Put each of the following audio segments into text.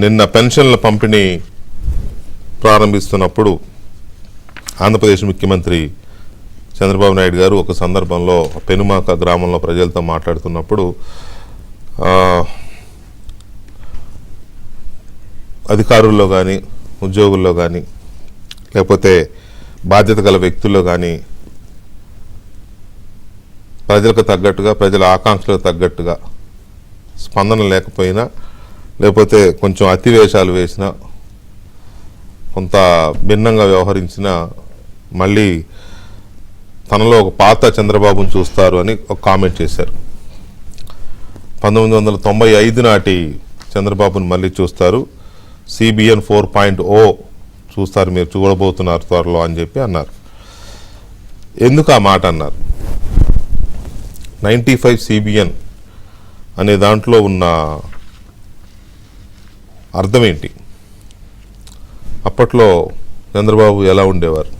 నిన్న పెన్షన్ల పంపిణీ ప్రారంభిస్తున్నప్పుడు ఆంధ్రప్రదేశ్ ముఖ్యమంత్రి చంద్రబాబు నాయుడు గారు ఒక సందర్భంలో పెనుమాక గ్రామంలో ప్రజలతో మాట్లాడుతున్నప్పుడు అధికారుల్లో కానీ ఉద్యోగుల్లో కానీ లేకపోతే బాధ్యత గల వ్యక్తుల్లో కానీ ప్రజలకు తగ్గట్టుగా ప్రజల ఆకాంక్షలకు తగ్గట్టుగా స్పందన లేకపోయినా లేకపోతే కొంచెం అతివేశాలు వేసినా కొంత భిన్నంగా వ్యవహరించిన మళ్ళీ తనలో ఒక పాత చంద్రబాబును చూస్తారు అని ఒక కామెంట్ చేశారు. 1995 నాటి చంద్రబాబును మళ్ళీ చూస్తారు, CBN 4.0 చూస్తారు, మీరు చూడబోతున్నారు త్వరలో అని చెప్పి అన్నారు. ఎందుకు ఆ మాట అన్నారు? 95 CBN అనే దాంట్లో ఉన్న అర్థం ఏంటి? అప్పట్లో చంద్రబాబు ఎలా ఉండేవారు?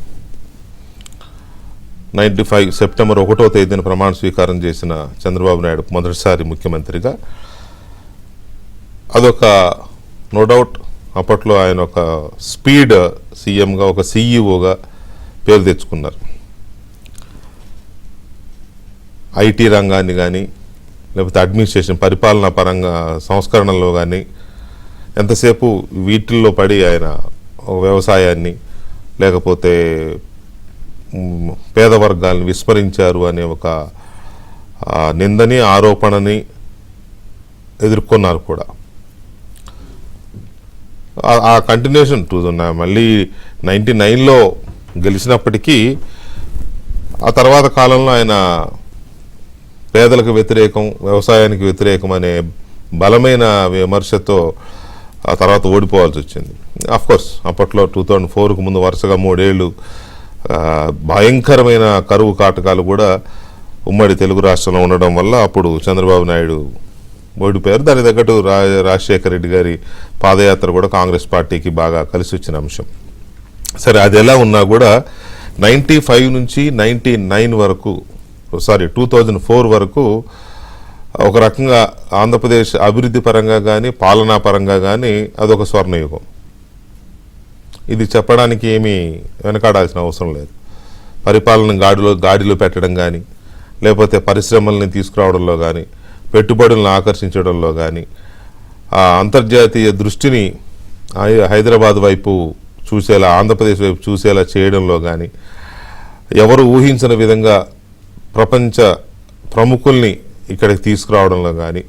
95 సెప్టెంబర్ 1వ తేదీన ప్రమాణ స్వీకారం చేసిన చంద్రబాబు నాయుడు మొదటిసారి ముఖ్యమంత్రిగా. అదొక నో డౌట్ అప్పట్లో ఆయన ఒక స్పీడ్ సీఎంగా, ఒక CEOగా పేరు తెచ్చుకున్నారు. IT రంగాన్ని కానీ లేకపోతే అడ్మినిస్ట్రేషన్ పరిపాలనా పరంగా సంస్కరణలో కానీ ఎంతసేపు వీటిల్లో పడి ఆయన వ్యవసాయాన్ని లేకపోతే పేద వర్గాలను విస్మరించారు అనే ఒక నిందని ఆరోపణని ఎదుర్కొన్నారు కూడా. ఆ కంటిన్యూషన్ మళ్ళీ 99లో గెలిచినప్పటికీ ఆ తర్వాత కాలంలో ఆయన పేదలకు వ్యతిరేకం, వ్యవసాయానికి వ్యతిరేకం అనే బలమైన విమర్శతో ఆ తర్వాత ఓడిపోవాల్సి వచ్చింది. కోర్స్ అప్పట్లో 2004కు ముందు వరుసగా 3 ఏళ్ళు భయంకరమైన కరువు కాటకాలు కూడా ఉమ్మడి తెలుగు రాష్ట్రంలో ఉండడం వల్ల అప్పుడు చంద్రబాబు నాయుడు ఓడిపోయారు. దాని తగ్గట్టు రాజశేఖర రెడ్డి గారి పాదయాత్ర కూడా కాంగ్రెస్ పార్టీకి బాగా కలిసి వచ్చిన అంశం. సరే, అది ఎలా ఉన్నా కూడా 95 నుంచి 99 వరకు 2004 వరకు ఒక రకంగా ఆంధ్రప్రదేశ్ అభివృద్ధి పరంగా కానీ పాలనా పరంగా కానీ అదొక స్వర్ణయుగం. ఇది చెప్పడానికి ఏమీ వెనకాడాల్సిన అవసరం లేదు. పరిపాలన గాడిలో పెట్టడం కానీ లేకపోతే పరిశ్రమల్ని తీసుకురావడంలో కానీ పెట్టుబడులను ఆకర్షించడంలో కానీ అంతర్జాతీయ దృష్టిని హైదరాబాద్ వైపు చూసేలా, ఆంధ్రప్రదేశ్ వైపు చూసేలా చేయడంలో కానీ ఎవరు ఊహించిన విధంగా ప్రపంచ ప్రముఖుల్ని ఇక్కడికి తీసుకురావడంలో కానీ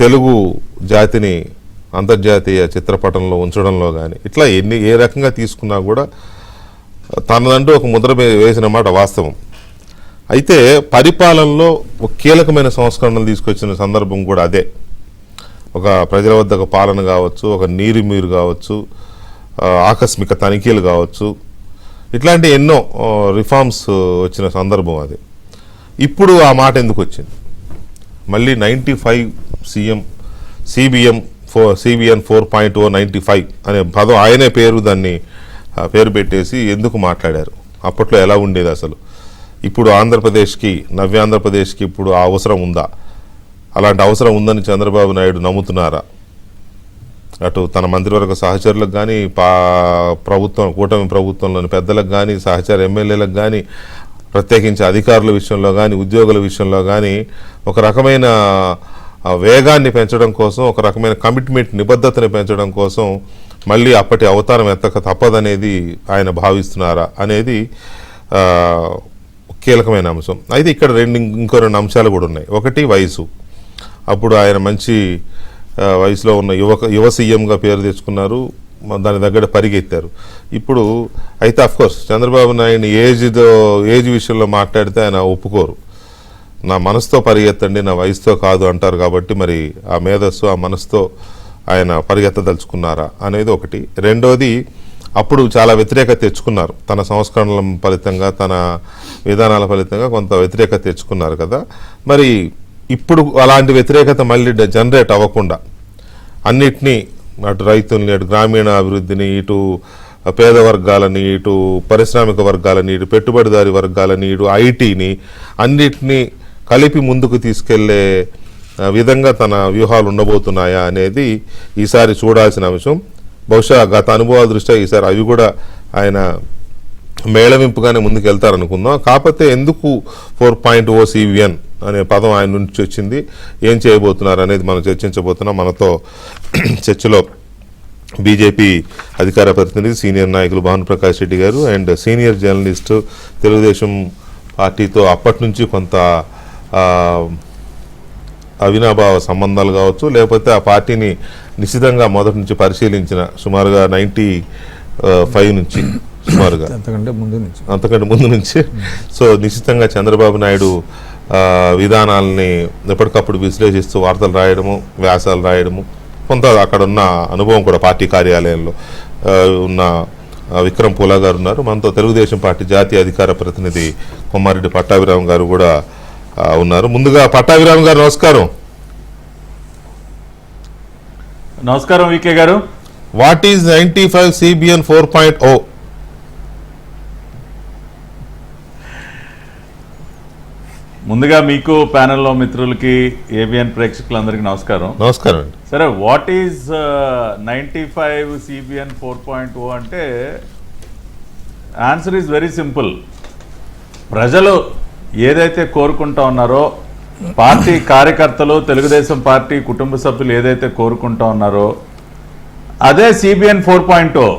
తెలుగు జాతిని అంతర్జాతీయ చిత్రపటంలో ఉంచడంలో కానీ ఇట్లా ఏ రకంగా తీసుకున్నా కూడా తనదంటూ ఒక ముద్ర వేసిన మాట వాస్తవం. అయితే పరిపాలనలో ఒక కీలకమైన సంస్కరణలు తీసుకొచ్చిన సందర్భం కూడా అదే. ఒక ప్రజల వద్ద ఒక పాలన కావచ్చు, ఒక నీరు కావచ్చు, ఆకస్మిక తనిఖీలు కావచ్చు, ఇట్లాంటి ఎన్నో రిఫార్మ్స్ వచ్చిన సందర్భం అది. ఇప్పుడు ఆ మాట ఎందుకు వచ్చింది? మళ్ళీ 95 CBN 4.0 95 అనే పదం ఆయనే పేరు పెట్టేసి ఎందుకు మాట్లాడారు? అప్పట్లో ఎలా ఉండేది అసలు? ఇప్పుడు ఆంధ్రప్రదేశ్కి, నవ్యాంధ్రప్రదేశ్కి ఇప్పుడు ఆ అవసరం ఉందా? అలాంటి అవసరం ఉందని చంద్రబాబు నాయుడు నమ్ముతున్నారా? అటు తన మంత్రివర్గ సహచరులకు కానీ కూటమి ప్రభుత్వంలోని పెద్దలకు కానీ సహచర ఎమ్మెల్యేలకు కానీ ప్రత్యేకించి అధికారుల విషయంలో కానీ ఉద్యోగుల విషయంలో కానీ ఒక రకమైన వేగాన్ని పెంచడం కోసం, ఒక రకమైన కమిట్మెంట్ నిబద్ధతని పెంచడం కోసం మళ్ళీ అప్పటి అవతారం ఎత్తక తప్పదనేది ఆయన భావిస్తున్నారా అనేది కీలకమైన అంశం. అయితే ఇక్కడ ఇంకో రెండు అంశాలు కూడా ఉన్నాయి. ఒకటి వయసు. అప్పుడు ఆయన మంచి వయసులో ఉన్న యువ సీఎంగా పేరు తెచ్చుకున్నారు, దాని దగ్గర పరిగెత్తారు. ఇప్పుడు అయితే అఫ్కోర్స్ చంద్రబాబు నాయుడు ఏజ్ విషయంలో మాట్లాడితే ఆయన ఒప్పుకోరు. నా మనసుతో పరిగెత్తండి, నా వయసుతో కాదు అంటారు. కాబట్టి మరి ఆ మేధస్సు, ఆ మనసుతో ఆయన పరిగెత్తదలుచుకున్నారా అనేది ఒకటి. రెండోది, అప్పుడు చాలా వ్యతిరేకత తెచ్చుకున్నారు. తన సంస్కరణల ఫలితంగా, తన విధానాల ఫలితంగా కొంత వ్యతిరేకత తెచ్చుకున్నారు కదా. మరి ఇప్పుడు అలాంటి వ్యతిరేకత మళ్ళీ జనరేట్ అవ్వకుండా అన్నిటినీ, అటు రైతుల్ని, అటు గ్రామీణ అభివృద్ధిని, ఇటు పేద వర్గాలని, ఇటు పారిశ్రామిక వర్గాలని, ఇటు పెట్టుబడిదారి వర్గాలని, ఇటు ఐటీని అన్నిటినీ కలిపి ముందుకు తీసుకెళ్లే విధంగా తన వ్యూహాలు ఉండబోతున్నాయా అనేది ఈసారి చూడాల్సిన అంశం. బహుశా గత అనుభవాల దృష్ట్యా ఈసారి అవి కూడా ఆయన మేళవింపుగానే ముందుకు వెళ్తారనుకుందాం. కాకపోతే ఎందుకు 4.0 CBN అనే పదం ఆయన నుంచి వచ్చింది, ఏం చేయబోతున్నారు అనేది మనం చర్చించబోతున్నాం. మనతో చర్చలో బీజేపీ అధికార ప్రతినిధి సీనియర్ నాయకులు భానుప్రకాష్ రెడ్డి గారు అండ్ సీనియర్ జర్నలిస్టు, తెలుగుదేశం పార్టీతో అప్పటి నుంచి కొంత అవినాభావ సంబంధాలు కావచ్చు, లేకపోతే ఆ పార్టీని నిశ్చితంగా మొదటి నుంచి పరిశీలించిన సుమారుగా 95 నుంచి సుమారుగా అంతకంటే ముందు నుంచి సో నిశ్చితంగా చంద్రబాబు నాయుడు విధానాలని ఎప్పటికప్పుడు విశ్లేషిస్తూ వార్తలు రాయడము, వ్యాసాలు రాయడము, కొంత అక్కడ ఉన్న అనుభవం కూడా పార్టీ కార్యాలయంలో ఉన్న విక్రమ్ పూలా గారు ఉన్నారు. మనతో తెలుగుదేశం పార్టీ జాతీయ అధికార ప్రతినిధి కొమ్మారెడ్డి పట్టాభిరామ్ గారు కూడా ఉన్నారు. ముందుగా పట్టాభిరామ్ గారు నమస్కారం. నమస్కారం వికే గారు. What is 95 CBN 4.0? ముందుగా మీకు ప్యానెల్లో మిత్రులకి ఏబిఎన్ ప్రేక్షకులందరికీ నమస్కారం. నమస్కారం అండి. సరే, వాట్ ఈజ్ 95 CBN 4.0 అంటే ఆన్సర్ ఈజ్ వెరీ సింపుల్. ప్రజలు ఏదైతే కోరుకుంటా ఉన్నారో, పార్టీ కార్యకర్తలు, తెలుగుదేశం పార్టీ కుటుంబ సభ్యులు ఏదైతే కోరుకుంటా ఉన్నారో అదే CBN 4.0.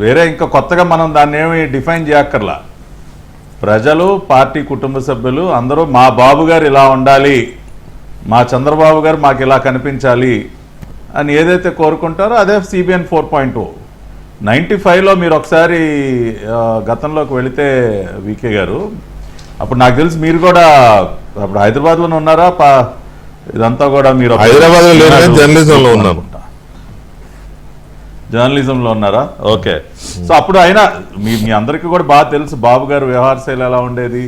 వేరే ఇంకా కొత్తగా మనం దాన్ని ఏమి డిఫైన్ చేయక్కర్లా. ప్రజలు, పార్టీ కుటుంబ సభ్యులు అందరూ మా బాబు గారు ఇలా ఉండాలి, మా చంద్రబాబు గారు మాకు ఇలా కనిపించాలి అని ఏదైతే కోరుకుంటారో అదే CBN 4.0. 95లో మీరు ఒకసారి గతంలోకి వెళితే వికే గారు, అప్పుడు నాకు తెలిసి మీరు కూడా అప్పుడు హైదరాబాద్లోనే ఉన్నారా? ఇదంతా కూడా మీరు హైదరాబాద్లో జర్నలిజంలో ఉన్నాను. జర్నలిజంలో ఉన్నారా? ఓకే. సో అప్పుడు ఆయన మీ అందరికీ కూడా బాగా తెలుసు బాబు గారు వ్యవహార శైలి ఎలా ఉండేది,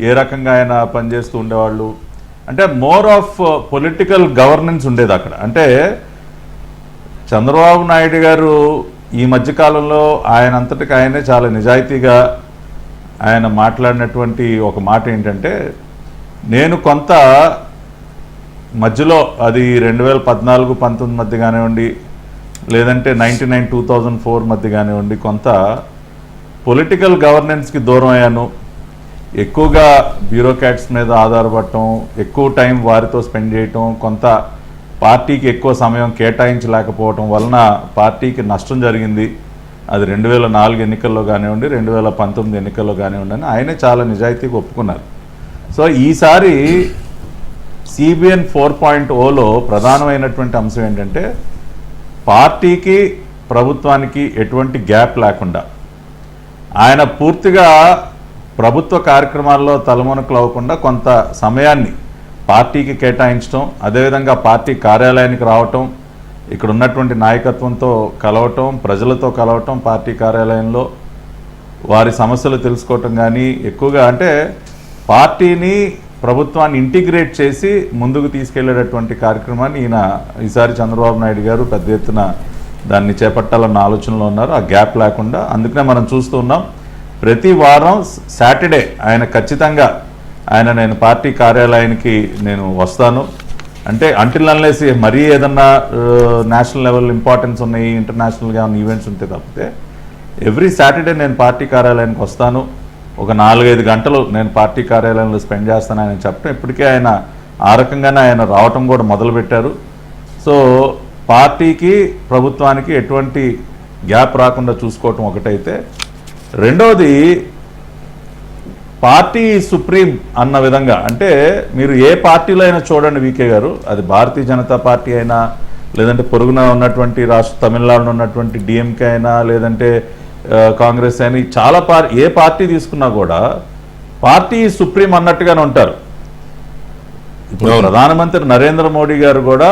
ఏ రకంగా ఆయన పనిచేస్తూ ఉండేవాళ్ళు. అంటే మోర్ ఆఫ్ పొలిటికల్ గవర్నెన్స్ ఉండేది అక్కడ. అంటే చంద్రబాబు నాయుడు గారు ఈ మధ్యకాలంలో ఆయన అంతటికి ఆయనే చాలా నిజాయితీగా ఆయన మాట్లాడినటువంటి ఒక మాట ఏంటంటే, నేను కొంత మధ్యలో అది 2014-19 మధ్య కానివ్వండి, లేదంటే 1999-2004 మధ్య కానివ్వండి, కొంత పొలిటికల్ గవర్నెన్స్కి దూరం అయ్యాను. ఎక్కువగా బ్యూరోక్రాట్స్ మీద ఆధారపడటం, ఎక్కువ టైం వారితో స్పెండ్ చేయటం, కొంత పార్టీకి ఎక్కువ సమయం కేటాయించలేకపోవటం వలన పార్టీకి నష్టం జరిగింది. అది 2004 ఎన్నికల్లో కానివ్వండి, 2019 ఎన్నికల్లో కానివ్వండి అని ఆయనే చాలా నిజాయితీగా ఒప్పుకున్నారు. సో ఈసారి CBN 4.0లో ప్రధానమైనటువంటి అంశం ఏంటంటే, పార్టీకి ప్రభుత్వానికి ఎటువంటి గ్యాప్ లేకుండా ఆయన పూర్తిగా ప్రభుత్వ కార్యక్రమాల్లో తలమునకలు అవ్వకుండా కొంత సమయాన్ని పార్టీకి కేటాయించడం, అదేవిధంగా పార్టీ కార్యాలయానికి రావటం, ఇక్కడ ఉన్నటువంటి నాయకత్వంతో కలవటం, ప్రజలతో కలవటం, పార్టీ కార్యాలయంలో వారి సమస్యలు తెలుసుకోవటం కానీ, ఎక్కువగా అంటే పార్టీని ప్రభుత్వాన్ని ఇంటిగ్రేట్ చేసి ముందుకు తీసుకెళ్లేటటువంటి కార్యక్రమాన్ని ఈసారి చంద్రబాబు నాయుడు గారు పెద్ద ఎత్తున దాన్ని చేపట్టాలన్న ఆలోచనలో ఉన్నారు, ఆ గ్యాప్ లేకుండా. అందుకనే మనం చూస్తూ ఉన్నాం, ప్రతి వారం సాటర్డే ఆయన ఖచ్చితంగా నేను పార్టీ కార్యాలయానికి నేను వస్తాను అంటే, అంటిల్ అన్లెస్ మరీ ఏదన్నా నేషనల్ లెవెల్ ఇంపార్టెన్స్ ఉన్నాయి, ఇంటర్నేషనల్గా ఉన్న ఈవెంట్స్ ఉంటే తప్పితే ఎవ్రీ సాటర్డే నేను పార్టీ కార్యాలయానికి వస్తాను, ఒక 4-5 గంటలు నేను పార్టీ కార్యాలయంలో స్పెండ్ చేస్తాను ఆయన చెప్పడం. ఇప్పటికే ఆయన ఆ రకంగానే ఆయన రావటం కూడా మొదలుపెట్టారు. సో పార్టీకి ప్రభుత్వానికి ఎటువంటి గ్యాప్ రాకుండా చూసుకోవటం ఒకటైతే, రెండోది పార్టీ సుప్రీం అన్న విధంగా. అంటే మీరు ఏ పార్టీలో అయినా చూడండి వికే గారు, అది భారతీయ జనతా పార్టీ అయినా, లేదంటే పొరుగున ఉన్నటువంటి తమిళనాడులో ఉన్నటువంటి DMK అయినా, లేదంటే కాంగ్రెస్ అయినా, చాలా ఏ పార్టీ తీసుకున్నా కూడా పార్టీ సుప్రీం అన్నట్టుగానే ఉంటారు. ఇప్పుడు ప్రధానమంత్రి నరేంద్ర మోడీ గారు కూడా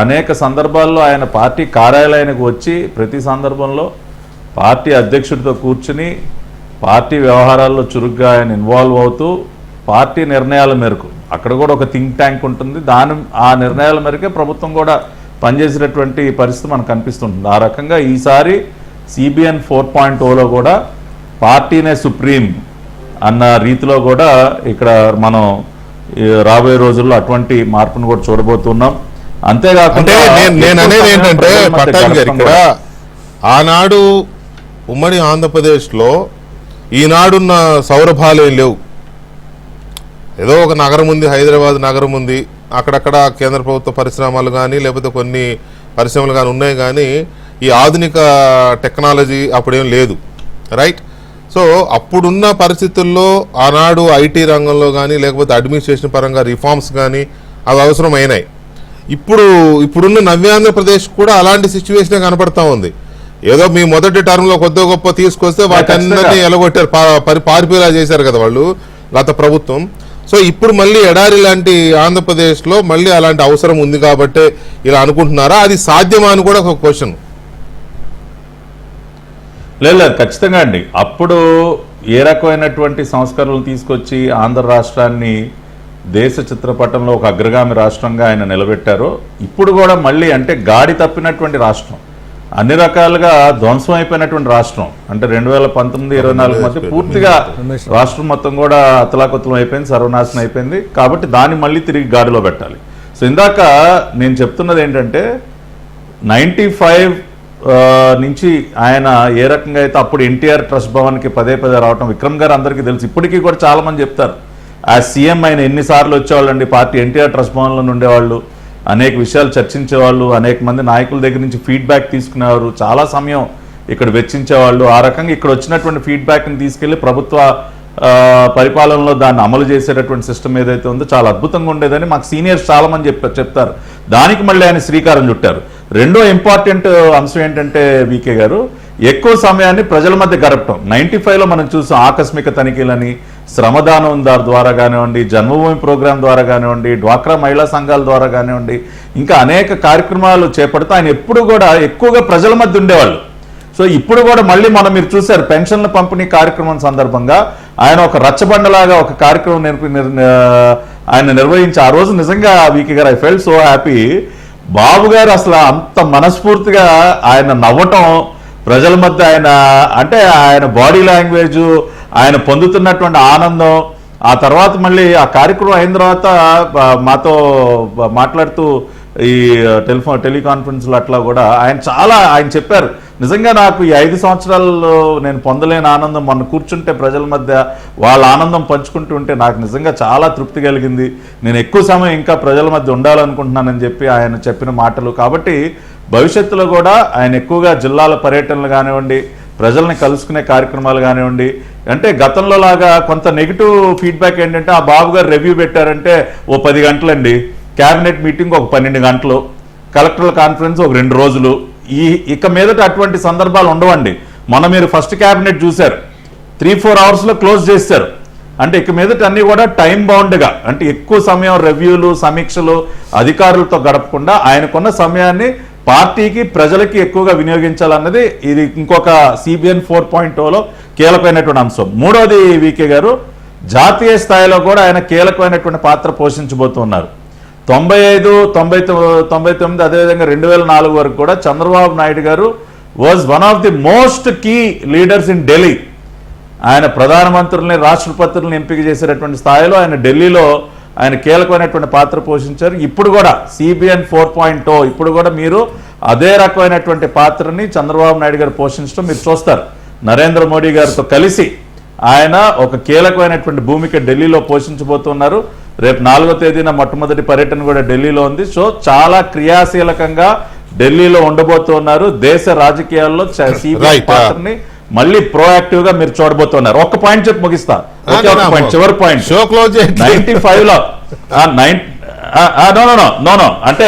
అనేక సందర్భాల్లో ఆయన పార్టీ కార్యాలయానికి వచ్చి ప్రతి సందర్భంలో పార్టీ అధ్యక్షుడితో కూర్చుని పార్టీ వ్యవహారాల్లో చురుగ్గా ఆయన ఇన్వాల్వ్ అవుతూ పార్టీ నిర్ణయాల మేరకు, అక్కడ కూడా ఒక థింక్ ట్యాంక్ ఉంటుంది, ఆ నిర్ణయాల మేరకే ప్రభుత్వం కూడా పనిచేసేటటువంటి పరిస్థితి మనకు కనిపిస్తుంటుంది. ఆ రకంగా ఈసారి CBN 4.0లో కూడా పార్టీనే సుప్రీం అన్న రీతిలో కూడా ఇక్కడ మనం రాబోయే రోజుల్లో అటువంటి మార్పును కూడా చూడబోతున్నాం. అంతేకాకుండా నేను అనేది ఏంటంటే పట్టాభి గారు ఇక్కడ ఆనాడు ఉమ్మడి ఆంధ్రప్రదేశ్లో ఈనాడున్న సౌరభాలు లేవు. ఏదో ఒక నగరం ఉంది, హైదరాబాద్ నగరం ఉంది, అక్కడక్కడ కేంద్ర ప్రభుత్వ పరిశ్రమలు కానీ లేకపోతే కొన్ని పరిశ్రమలు కానీ ఉన్నాయి, కానీ ఈ ఆధునిక టెక్నాలజీ అప్పుడేం లేదు, రైట్? సో అప్పుడున్న పరిస్థితుల్లో ఆనాడు ఐటీ రంగంలో కానీ లేకపోతే అడ్మినిస్ట్రేషన్ పరంగా రిఫార్మ్స్ కానీ అవి అవసరమైనాయి. ఇప్పుడున్న నవ్యాంధ్రప్రదేశ్ కూడా అలాంటి సిచ్యువేషన్ కనపడతా ఉంది. ఏదో మీ మొదటి టర్మ్లో కొద్ది గొప్ప తీసుకొస్తే వాటందరినీ ఎలగొట్టారు, పారిపోయేలా చేశారు కదా వాళ్ళు గత ప్రభుత్వం. సో ఇప్పుడు మళ్ళీ ఎడారి లాంటి ఆంధ్రప్రదేశ్లో మళ్ళీ అలాంటి అవసరం ఉంది కాబట్టి ఇలా అనుకుంటున్నారా? అది సాధ్యమా అని కూడా ఒక క్వశ్చన్. లేదు ఖచ్చితంగా అండి. అప్పుడు ఏ రకమైనటువంటి సంస్కరణలు తీసుకొచ్చి ఆంధ్ర రాష్ట్రాన్ని దేశ చిత్రపటంలో ఒక అగ్రగామి రాష్ట్రంగా ఆయన నిలబెట్టారో, ఇప్పుడు కూడా మళ్ళీ అంటే గాడి తప్పినటువంటి రాష్ట్రం, అన్ని రకాలుగా ధ్వంసం అయిపోయినటువంటి రాష్ట్రం, అంటే 2019-24 మధ్య పూర్తిగా రాష్ట్రం మొత్తం కూడా అతలాకుతలం అయిపోయింది, సర్వనాశనం అయిపోయింది. కాబట్టి దాన్ని మళ్ళీ తిరిగి గాడిలో పెట్టాలి. సో ఇందాక నేను చెప్తున్నది ఏంటంటే 95 నుంచి ఆయన ఏ రకంగా అయితే అప్పుడు ఎన్టీఆర్ ట్రస్ట్ భవన్కి పదే రావటం విక్రమ్ గారు అందరికీ తెలుసు. ఇప్పటికీ కూడా చాలా మంది చెప్తారు, ఆ సీఎం ఆయన ఎన్నిసార్లు వచ్చేవాళ్ళండి పార్టీ ఎన్టీఆర్ ట్రస్ట్ భవన్లో ఉండేవాళ్ళు, అనేక విషయాలు చర్చించేవాళ్ళు, అనేక మంది నాయకుల దగ్గర నుంచి ఫీడ్బ్యాక్ తీసుకునేవారు, చాలా సమయం ఇక్కడ వెచ్చించేవాళ్ళు. ఆ రకంగా ఇక్కడ వచ్చినటువంటి ఫీడ్బ్యాక్ని తీసుకెళ్లి ప్రభుత్వ పరిపాలనలో దాన్ని అమలు చేసేటటువంటి సిస్టమ్ ఏదైతే ఉందో చాలా అద్భుతంగా ఉండేదని మాకు సీనియర్స్ చాలా మంది చెప్తారు. దానికి మళ్ళీ ఆయన శ్రీకారం చుట్టారు. రెండో ఇంపార్టెంట్ అంశం ఏంటంటే వికే గారు, ఎక్కువ సమయాన్ని ప్రజల మధ్య గడపటం. 95లో మనం చూసాం ఆకస్మిక తనిఖీలని, శ్రమదానం ద్వారా కానివ్వండి, జన్మభూమి ప్రోగ్రాం ద్వారా కానివ్వండి, డ్వాక్రా మహిళా సంఘాల ద్వారా కానివ్వండి, ఇంకా అనేక కార్యక్రమాలు చేపడుతూ ఆయన ఎప్పుడు కూడా ఎక్కువగా ప్రజల మధ్య ఉండేవాళ్ళు. సో ఇప్పుడు కూడా మళ్ళీ మీరు చూశారు పెన్షన్ల పంపిణీ కార్యక్రమం సందర్భంగా ఆయన ఒక రచ్చబండలాగా ఒక కార్యక్రమం ఆయన నిర్వహించి ఆ రోజు నిజంగా వీకే గారు ఐ ఫెల్ట్ సో హ్యాపీ. బాబు గారు అసలు అంత మనస్ఫూర్తిగా ఆయన నవ్వటం, ప్రజల మధ్య ఆయన బాడీ లాంగ్వేజ్, ఆయన పొందుతున్నటువంటి ఆనందం, ఆ తర్వాత మళ్ళీ ఆ కార్యక్రమం అయిన తర్వాత మాతో మాట్లాడుతూ ఈ టెలికాన్ఫరెన్స్లో అట్లా కూడా ఆయన చెప్పారు, నిజంగా నాకు ఈ 5 సంవత్సరాల్లో నేను పొందలేని ఆనందం మొన్న కూర్చుంటే ప్రజల మధ్య వాళ్ళ ఆనందం పంచుకుంటూ ఉంటే నాకు నిజంగా చాలా తృప్తి కలిగింది, నేను ఎక్కువ సమయం ఇంకా ప్రజల మధ్య ఉండాలనుకుంటున్నానని చెప్పి ఆయన చెప్పిన మాటలు. కాబట్టి భవిష్యత్తులో కూడా ఆయన ఎక్కువగా జిల్లాల పర్యటనలు కానివ్వండి, ప్రజల్ని కలుసుకునే కార్యక్రమాలు కానివ్వండి, అంటే గతంలో లాగా కొంత నెగిటివ్ ఫీడ్బ్యాక్ ఏంటంటే ఆ బాబు గారు రివ్యూ పెట్టారంటే ఓ 10 గంటలండి, క్యాబినెట్ మీటింగ్ ఒక 12 గంటలు, కలెక్టరల్ కాన్ఫరెన్స్ ఒక 2 రోజులు, ఇక మీదట అటువంటి సందర్భాలు ఉండవండి. మీరు ఫస్ట్ క్యాబినెట్ చూశారు 3-4 అవర్స్లో క్లోజ్ చేశారు. అంటే ఇక మీదట అన్ని కూడా టైం బౌండ్గా, అంటే ఎక్కువ సమయం రివ్యూలు సమీక్షలు అధికారులతో గడపకుండా ఆయనకున్న సమయాన్ని పార్టీకి ప్రజలకి ఎక్కువగా వినియోగించాలన్నది ఇది ఇంకొక CBN 4.0లో కీలకమైనటువంటి అంశం. మూడోది వికే గారు, జాతీయ స్థాయిలో కూడా ఆయన కీలకమైనటువంటి పాత్ర పోషించబోతున్నారు. 95, 99 అదేవిధంగా 2004 వరకు కూడా Chandrababu Naidu garu was one of the most key leaders in Delhi. ఆయన ప్రధానమంత్రుల్ని రాష్ట్రపతుల్ని ఎంపిక చేసేటటువంటి స్థాయిలో ఆయన ఢిల్లీలో ఆయన కీలకమైనటువంటి పాత్ర పోషించారు. ఇప్పుడు కూడా CBN 4.0 ఇప్పుడు కూడా మీరు అదే రకమైనటువంటి పాత్రని చంద్రబాబు నాయుడు గారు పోషించడం మీరు చూస్తారు. నరేంద్ర మోడీ గారితో కలిసి ఆయన ఒక కీలకమైనటువంటి భూమిక ఢిల్లీలో పోషించబోతున్నారు. రేపు 4వ తేదీన మొట్టమొదటి పర్యటన కూడా ఢిల్లీలో ఉంది. సో చాలా క్రియాశీలకంగా ఢిల్లీలో ఉండబోతున్నారు. దేశ రాజకీయాల్లో CBN పాత్రని మళ్ళీ ప్రోయాక్టివ్ గా మీరు చూడబోతున్నారు. ఒక్క పాయింట్ చెప్పి ముగిస్తా, చివరి పాయింట్. 95లో నో అంటే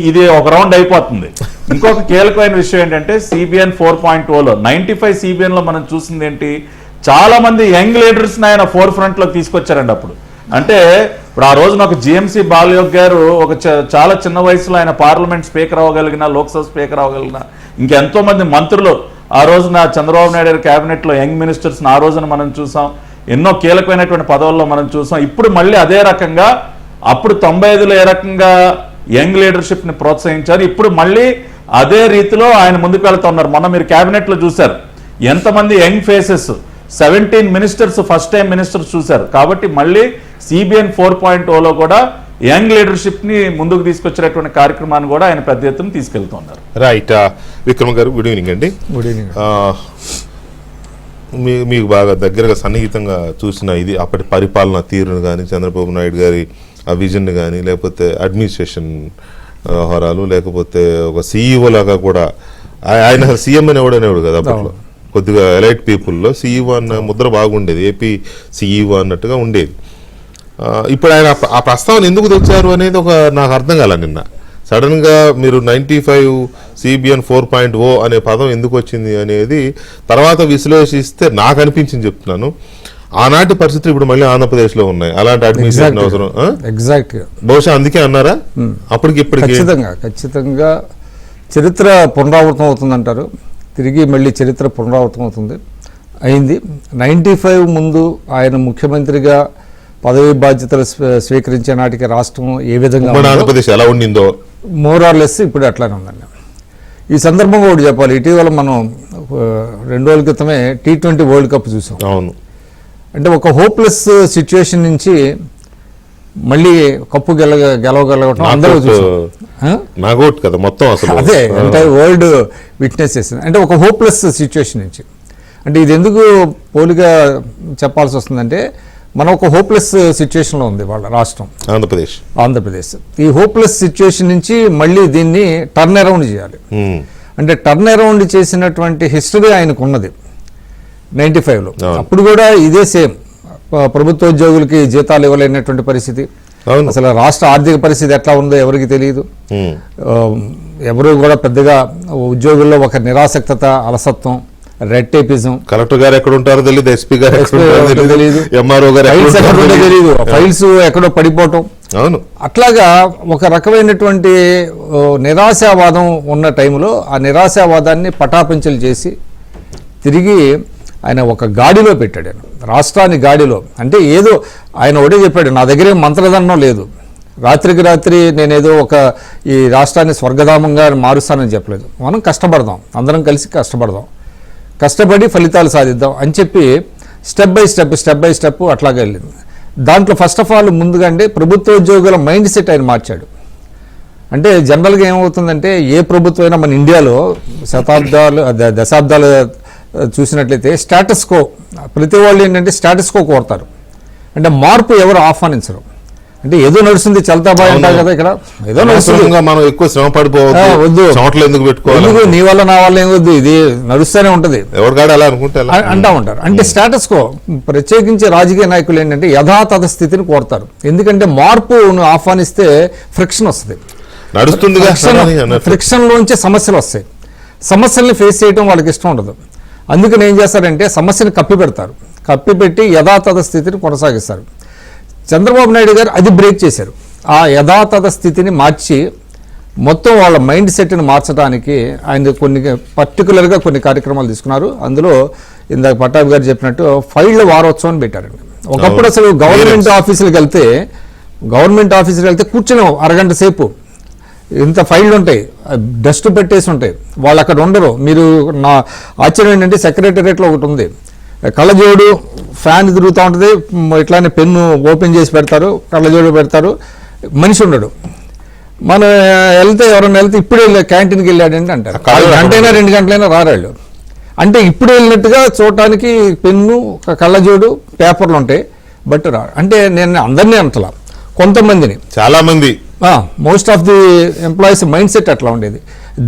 ఇది ఒక రౌండ్ అయిపోతుంది. ఇంకొక కీలకమైన విషయం ఏంటంటే CBN 4.0లో 95 CBN లో మనం చూసింది ఏంటి, చాలా మంది యంగ్ లీడర్స్ ఆయన ఫోర్ ఫ్రంట్ లోకి తీసుకొచ్చారండి. అప్పుడు అంటే ఇప్పుడు ఆ రోజున ఒక GMC బాలయోగ్ గారు ఒక చాలా చిన్న వయసులో ఆయన పార్లమెంట్ స్పీకర్ అవ్వగలిగిన, లోక్సభ స్పీకర్ అవ్వగలిగిన, ఇంకెంతో మంది మంత్రులు ఆ రోజున చంద్రబాబు నాయుడు గారి క్యాబినెట్ లో యంగ్ మినిస్టర్స్ ఆ రోజున మనం చూసాం. ఎన్నో కీలకమైనటువంటి పదవుల్లో మనం చూసాం. ఇప్పుడు మళ్ళీ అదే రకంగా అప్పుడు 95లో ఏ రకంగా యంగ్ లీడర్షిప్ ని ప్రోత్సహించారు, ఇప్పుడు మళ్ళీ అదే రీతిలో ఆయన ముందుకు వెళ్తా ఉన్నారు. మొన్న మీరు క్యాబినెట్ లో చూశారు ఎంతమంది young faces, 17 ministers first time ministers చూశారు. కాబట్టి మళ్ళీ CBN 4.0లో కూడా యంగ్ లీడర్షిప్ని ముందుకు తీసుకొచ్చేటువంటి కార్యక్రమాన్ని కూడా ఆయన పెద్ద ఎత్తున తీసుకెళ్తున్నారు. రైట్. విక్రమ్ గారు గుడ్ ఈవినింగ్ అండి. Good evening. మీకు బాగా దగ్గరగా సన్నిహితంగా చూసిన ఇది అప్పటి పరిపాలన తీరును కానీ, చంద్రబాబు నాయుడు గారి ఆ విజన్ కానీ, లేకపోతే అడ్మినిస్ట్రేషన్ వ్యవహారాలు, లేకపోతే ఒక CEO లాగా కూడా ఆయన సీఎం అనేవాడు కదా అప్పట్లో. కొద్దిగా ఎలైట్ పీపుల్లో CEO అన్న ముద్ర బాగుండేది, ఏపీ CEO అన్నట్టుగా ఉండేది. ఇప్పుడు ఆయన ఆ ప్రస్తావన ఎందుకు తెచ్చారు అనేది నాకు అర్థం కాల నిన్న. సడన్ గా మీరు 95 CBN 4.0 అనే పదం ఎందుకు వచ్చింది అనేది తర్వాత విశ్లేషిస్తే నాకు అనిపించింది చెప్తున్నాను. ఆనాటి పరిస్థితులు ఇప్పుడు మళ్ళీ ఆంధ్రప్రదేశ్ లో ఉన్నాయి. అలాంటి అడ్మినిస్ట్రేషన్ అవసరం. ఎగ్జాక్ట్. బహుశా అందుకే అన్నారా? అప్పటికి ఇప్పటికి ఖచ్చితంగా చరిత్ర పునరావృతం అవుతుందంటారు. తిరిగి మళ్ళీ చరిత్ర పునరావృతం అవుతుంది. అయింది. 95 ముందు ఆయన ముఖ్యమంత్రిగా పదవి బాధ్యతలు స్వీకరించే నాటికి రాష్ట్రం ఏ విధంగా ఆంధ్రప్రదేశ్ ఎలా ఉండిందో మోర్ ఆర్ లెస్ ఇప్పుడు అట్లానే ఉందండి. ఈ సందర్భంగా ఒకటి చెప్పాలి. ఇటీవల మనం 2 రోజుల క్రితమే T20 వరల్డ్ కప్ చూసాం. అవును. అంటే ఒక హోప్లెస్ సిచ్యువేషన్ నుంచి మళ్ళీ కప్పు గెలవగలగటం అందరూ చూసాం కదా మొత్తం. అసలు అదే ఎంటైర్ వరల్డ్ విట్నెస్ చేసింది. అంటే ఒక హోప్లెస్ సిచ్యువేషన్ నుంచి. అంటే ఇది ఎందుకు పోలిగా చెప్పాల్సి వస్తుందంటే మనం ఒక హోప్లెస్ సిచ్యువేషన్లో ఉంది వాళ్ళ రాష్ట్రం ఆంధ్రప్రదేశ్. ఈ హోప్లెస్ సిచ్యువేషన్ నుంచి మళ్ళీ దీన్ని టర్న్ అరౌండ్ చేయాలి. అంటే టర్న్ అరౌండ్ చేసినటువంటి హిస్టరీ ఆయనకు ఉన్నది 95లో. అప్పుడు కూడా ఇదే సేమ్. ప్రభుత్వ ఉద్యోగులకి జీతాలు ఇవ్వలేనటువంటి పరిస్థితి. అసలు రాష్ట్ర ఆర్థిక పరిస్థితి ఎట్లా ఉందో ఎవరికి తెలియదు. ఎవరు కూడా పెద్దగా ఉద్యోగుల్లో ఒక నిరాసక్తత, అలసత్వం, రెడ్ టేపిజం. కలెక్టర్ గారు ఎక్కడ ఉంటారో తెలియదు, ఎస్పీ గారు తెలియదు, MRO గారు తెలియదు, ఫైల్స్ ఎక్కడో పడిపోవటం. అవును. అట్లాగా ఒక రకమైనటువంటి నిరాశావాదం ఉన్న టైంలో ఆ నిరాశావాదాన్ని పటాపంచలు చేసి తిరిగి ఆయన ఒక గాడిలో పెట్టాడు. ఆయన రాష్ట్రాన్ని గాడిలో. అంటే ఏదో ఆయన ఒకటే చెప్పాడు, నా దగ్గర మంత్రదండం లేదు, రాత్రికి రాత్రి నేనేదో ఈ రాష్ట్రాన్ని స్వర్గధామంగా మారుస్తానని చెప్పలేదు. మనం కష్టపడదాం, అందరం కలిసి కష్టపడి ఫలితాలు సాధిద్దాం అని చెప్పి స్టెప్ బై స్టెప్ అట్లాగే వెళ్ళింది. దాంట్లో ఫస్ట్ ఆఫ్ ఆల్ ముందుగా అంటే ప్రభుత్వ ఉద్యోగుల మైండ్ సెట్ ఆయన మార్చాడు. అంటే జనరల్గా ఏమవుతుందంటే ఏ ప్రభుత్వం అయినా మన ఇండియాలో దశాబ్దాలు చూసినట్లయితే స్టేటస్ కో, ప్రతి వాళ్ళు ఏంటంటే స్టేటస్ కో కోరుతారు. అంటే మార్పు ఎవరు ఆహ్వానించరు. అంటే ఏదో నడుస్తుంది చల్తాబాయ్ అంటారు కదా, ఇక్కడ ఏదో నడుస్తుంది, మనం ఎక్కువ శ్రమ పడిపోవద్దు, ఎందుకు పెట్టుకోవాలి, నీ వల్ల నా వల్ల ఏం వద్దు, ఇది నడుస్తూనే ఉంటుంది అంటా ఉంటారు. అంటే స్టేటస్ కో. ప్రత్యేకించి రాజకీయ నాయకులు ఏంటంటే యథాతథ స్థితిని కోరుతారు. ఎందుకంటే మార్పును ఆహ్వానిస్తే ఫ్రిక్షన్ వస్తుంది, ఫ్రిక్షన్ లోంచి సమస్యలు వస్తాయి. సమస్యల్ని ఫేస్ చేయడం వాళ్ళకి ఇష్టం ఉండదు. అందుకని ఏం చేస్తారంటే సమస్యను కప్పిపెట్టి యథాతథ స్థితిని కొనసాగిస్తారు. చంద్రబాబు నాయుడు గారు అది బ్రేక్ చేశారు. ఆ యథాతథ స్థితిని మార్చి మొత్తం వాళ్ళ మైండ్ సెట్ని మార్చడానికి ఆయన పర్టికులర్గా కొన్ని కార్యక్రమాలు తీసుకున్నారు. అందులో ఇందాక పట్టాభి గారు చెప్పినట్టు ఫైళ్ళ వారోత్సవం పెట్టారండి. ఒకప్పుడు అసలు గవర్నమెంట్ ఆఫీసులకు వెళ్తే కూర్చుని అరగంట సేపు ఇంత ఫైళ్ళు ఉంటాయి, డస్ట్ పెట్టేసి ఉంటాయి, వాళ్ళు అక్కడ ఉండరు. మీరు నా ఆశ్చర్యం ఏంటంటే సెక్రటేరియట్లో ఒకటి ఉంది, కళ్ళజోడు ఫ్యాన్ తిరుగుతూ ఉంటుంది, ఇట్లానే పెన్ను ఓపెన్ చేసి పెడతారు, కళ్ళజోడు పెడతారు, మనిషి ఉండడు. మనం ఎవరైనా వెళ్తే ఇప్పుడే క్యాంటీన్కి వెళ్ళాడంటే అంటారు. గంటైనా 2 గంటలైనా రారాళ్ళు. అంటే ఇప్పుడు వెళ్ళినట్టుగా చూడటానికి పెన్ను, కళ్ళజోడు, పేపర్లు ఉంటాయి, బట్ రా. అంటే నేను అందరినీ అంటలా, కొంతమందిని, చాలా మంది, most of the employees mind set అట్లా ఉండేది.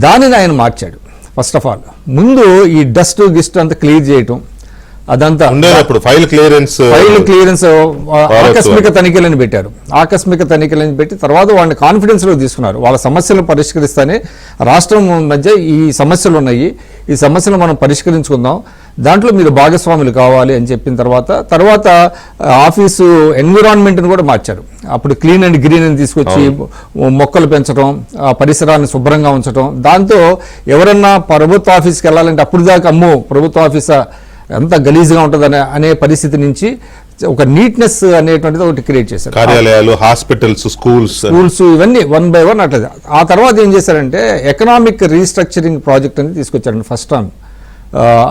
దానిని ఆయన మార్చాడు. ఫస్ట్ ఆఫ్ ఆల్ ముందు ఈ డస్ట్ గిస్ట్ అంతా క్లియర్ చేయటం, అదంతా ఫైల్ క్లియరెన్స్ ఆకస్మిక తనిఖీలను పెట్టి తర్వాత వాళ్ళని కాన్ఫిడెన్స్ లో తీసుకున్నారు. వాళ్ళ సమస్యలు పరిష్కరిస్తానే రాష్ట్రం మధ్య ఈ సమస్యలు ఉన్నాయి, ఈ సమస్యలు మనం పరిష్కరించుకుందాం, దాంట్లో మీరు భాగస్వాములు కావాలి అని చెప్పిన తర్వాత ఆఫీసు ఎన్విరాన్మెంట్ని కూడా మార్చారు. అప్పుడు క్లీన్ అండ్ గ్రీన్ అని తీసుకొచ్చి మొక్కలు పెంచడం, ఆ పరిసరాన్ని శుభ్రంగా ఉంచడం. దాంతో ఎవరన్నా ప్రభుత్వ ఆఫీస్కి వెళ్ళాలంటే అప్పుడు దాకా అమ్మో ప్రభుత్వ ఆఫీసా ఎంత గలీజ్గా ఉంటుంది అనే పరిస్థితి నుంచి ఒక నీట్నెస్ అనేటువంటిది ఒకటి క్రియేట్ చేశారు. కార్యాలయాలు, హాస్పిటల్స్, స్కూల్స్ ఇవన్నీ 1 by 1 అట్లా. ఆ తర్వాత ఏం చేశారంటే ఎకనామిక్ రీస్ట్రక్చరింగ్ ప్రాజెక్ట్ అని తీసుకొచ్చారండి ఫస్ట్ టైం.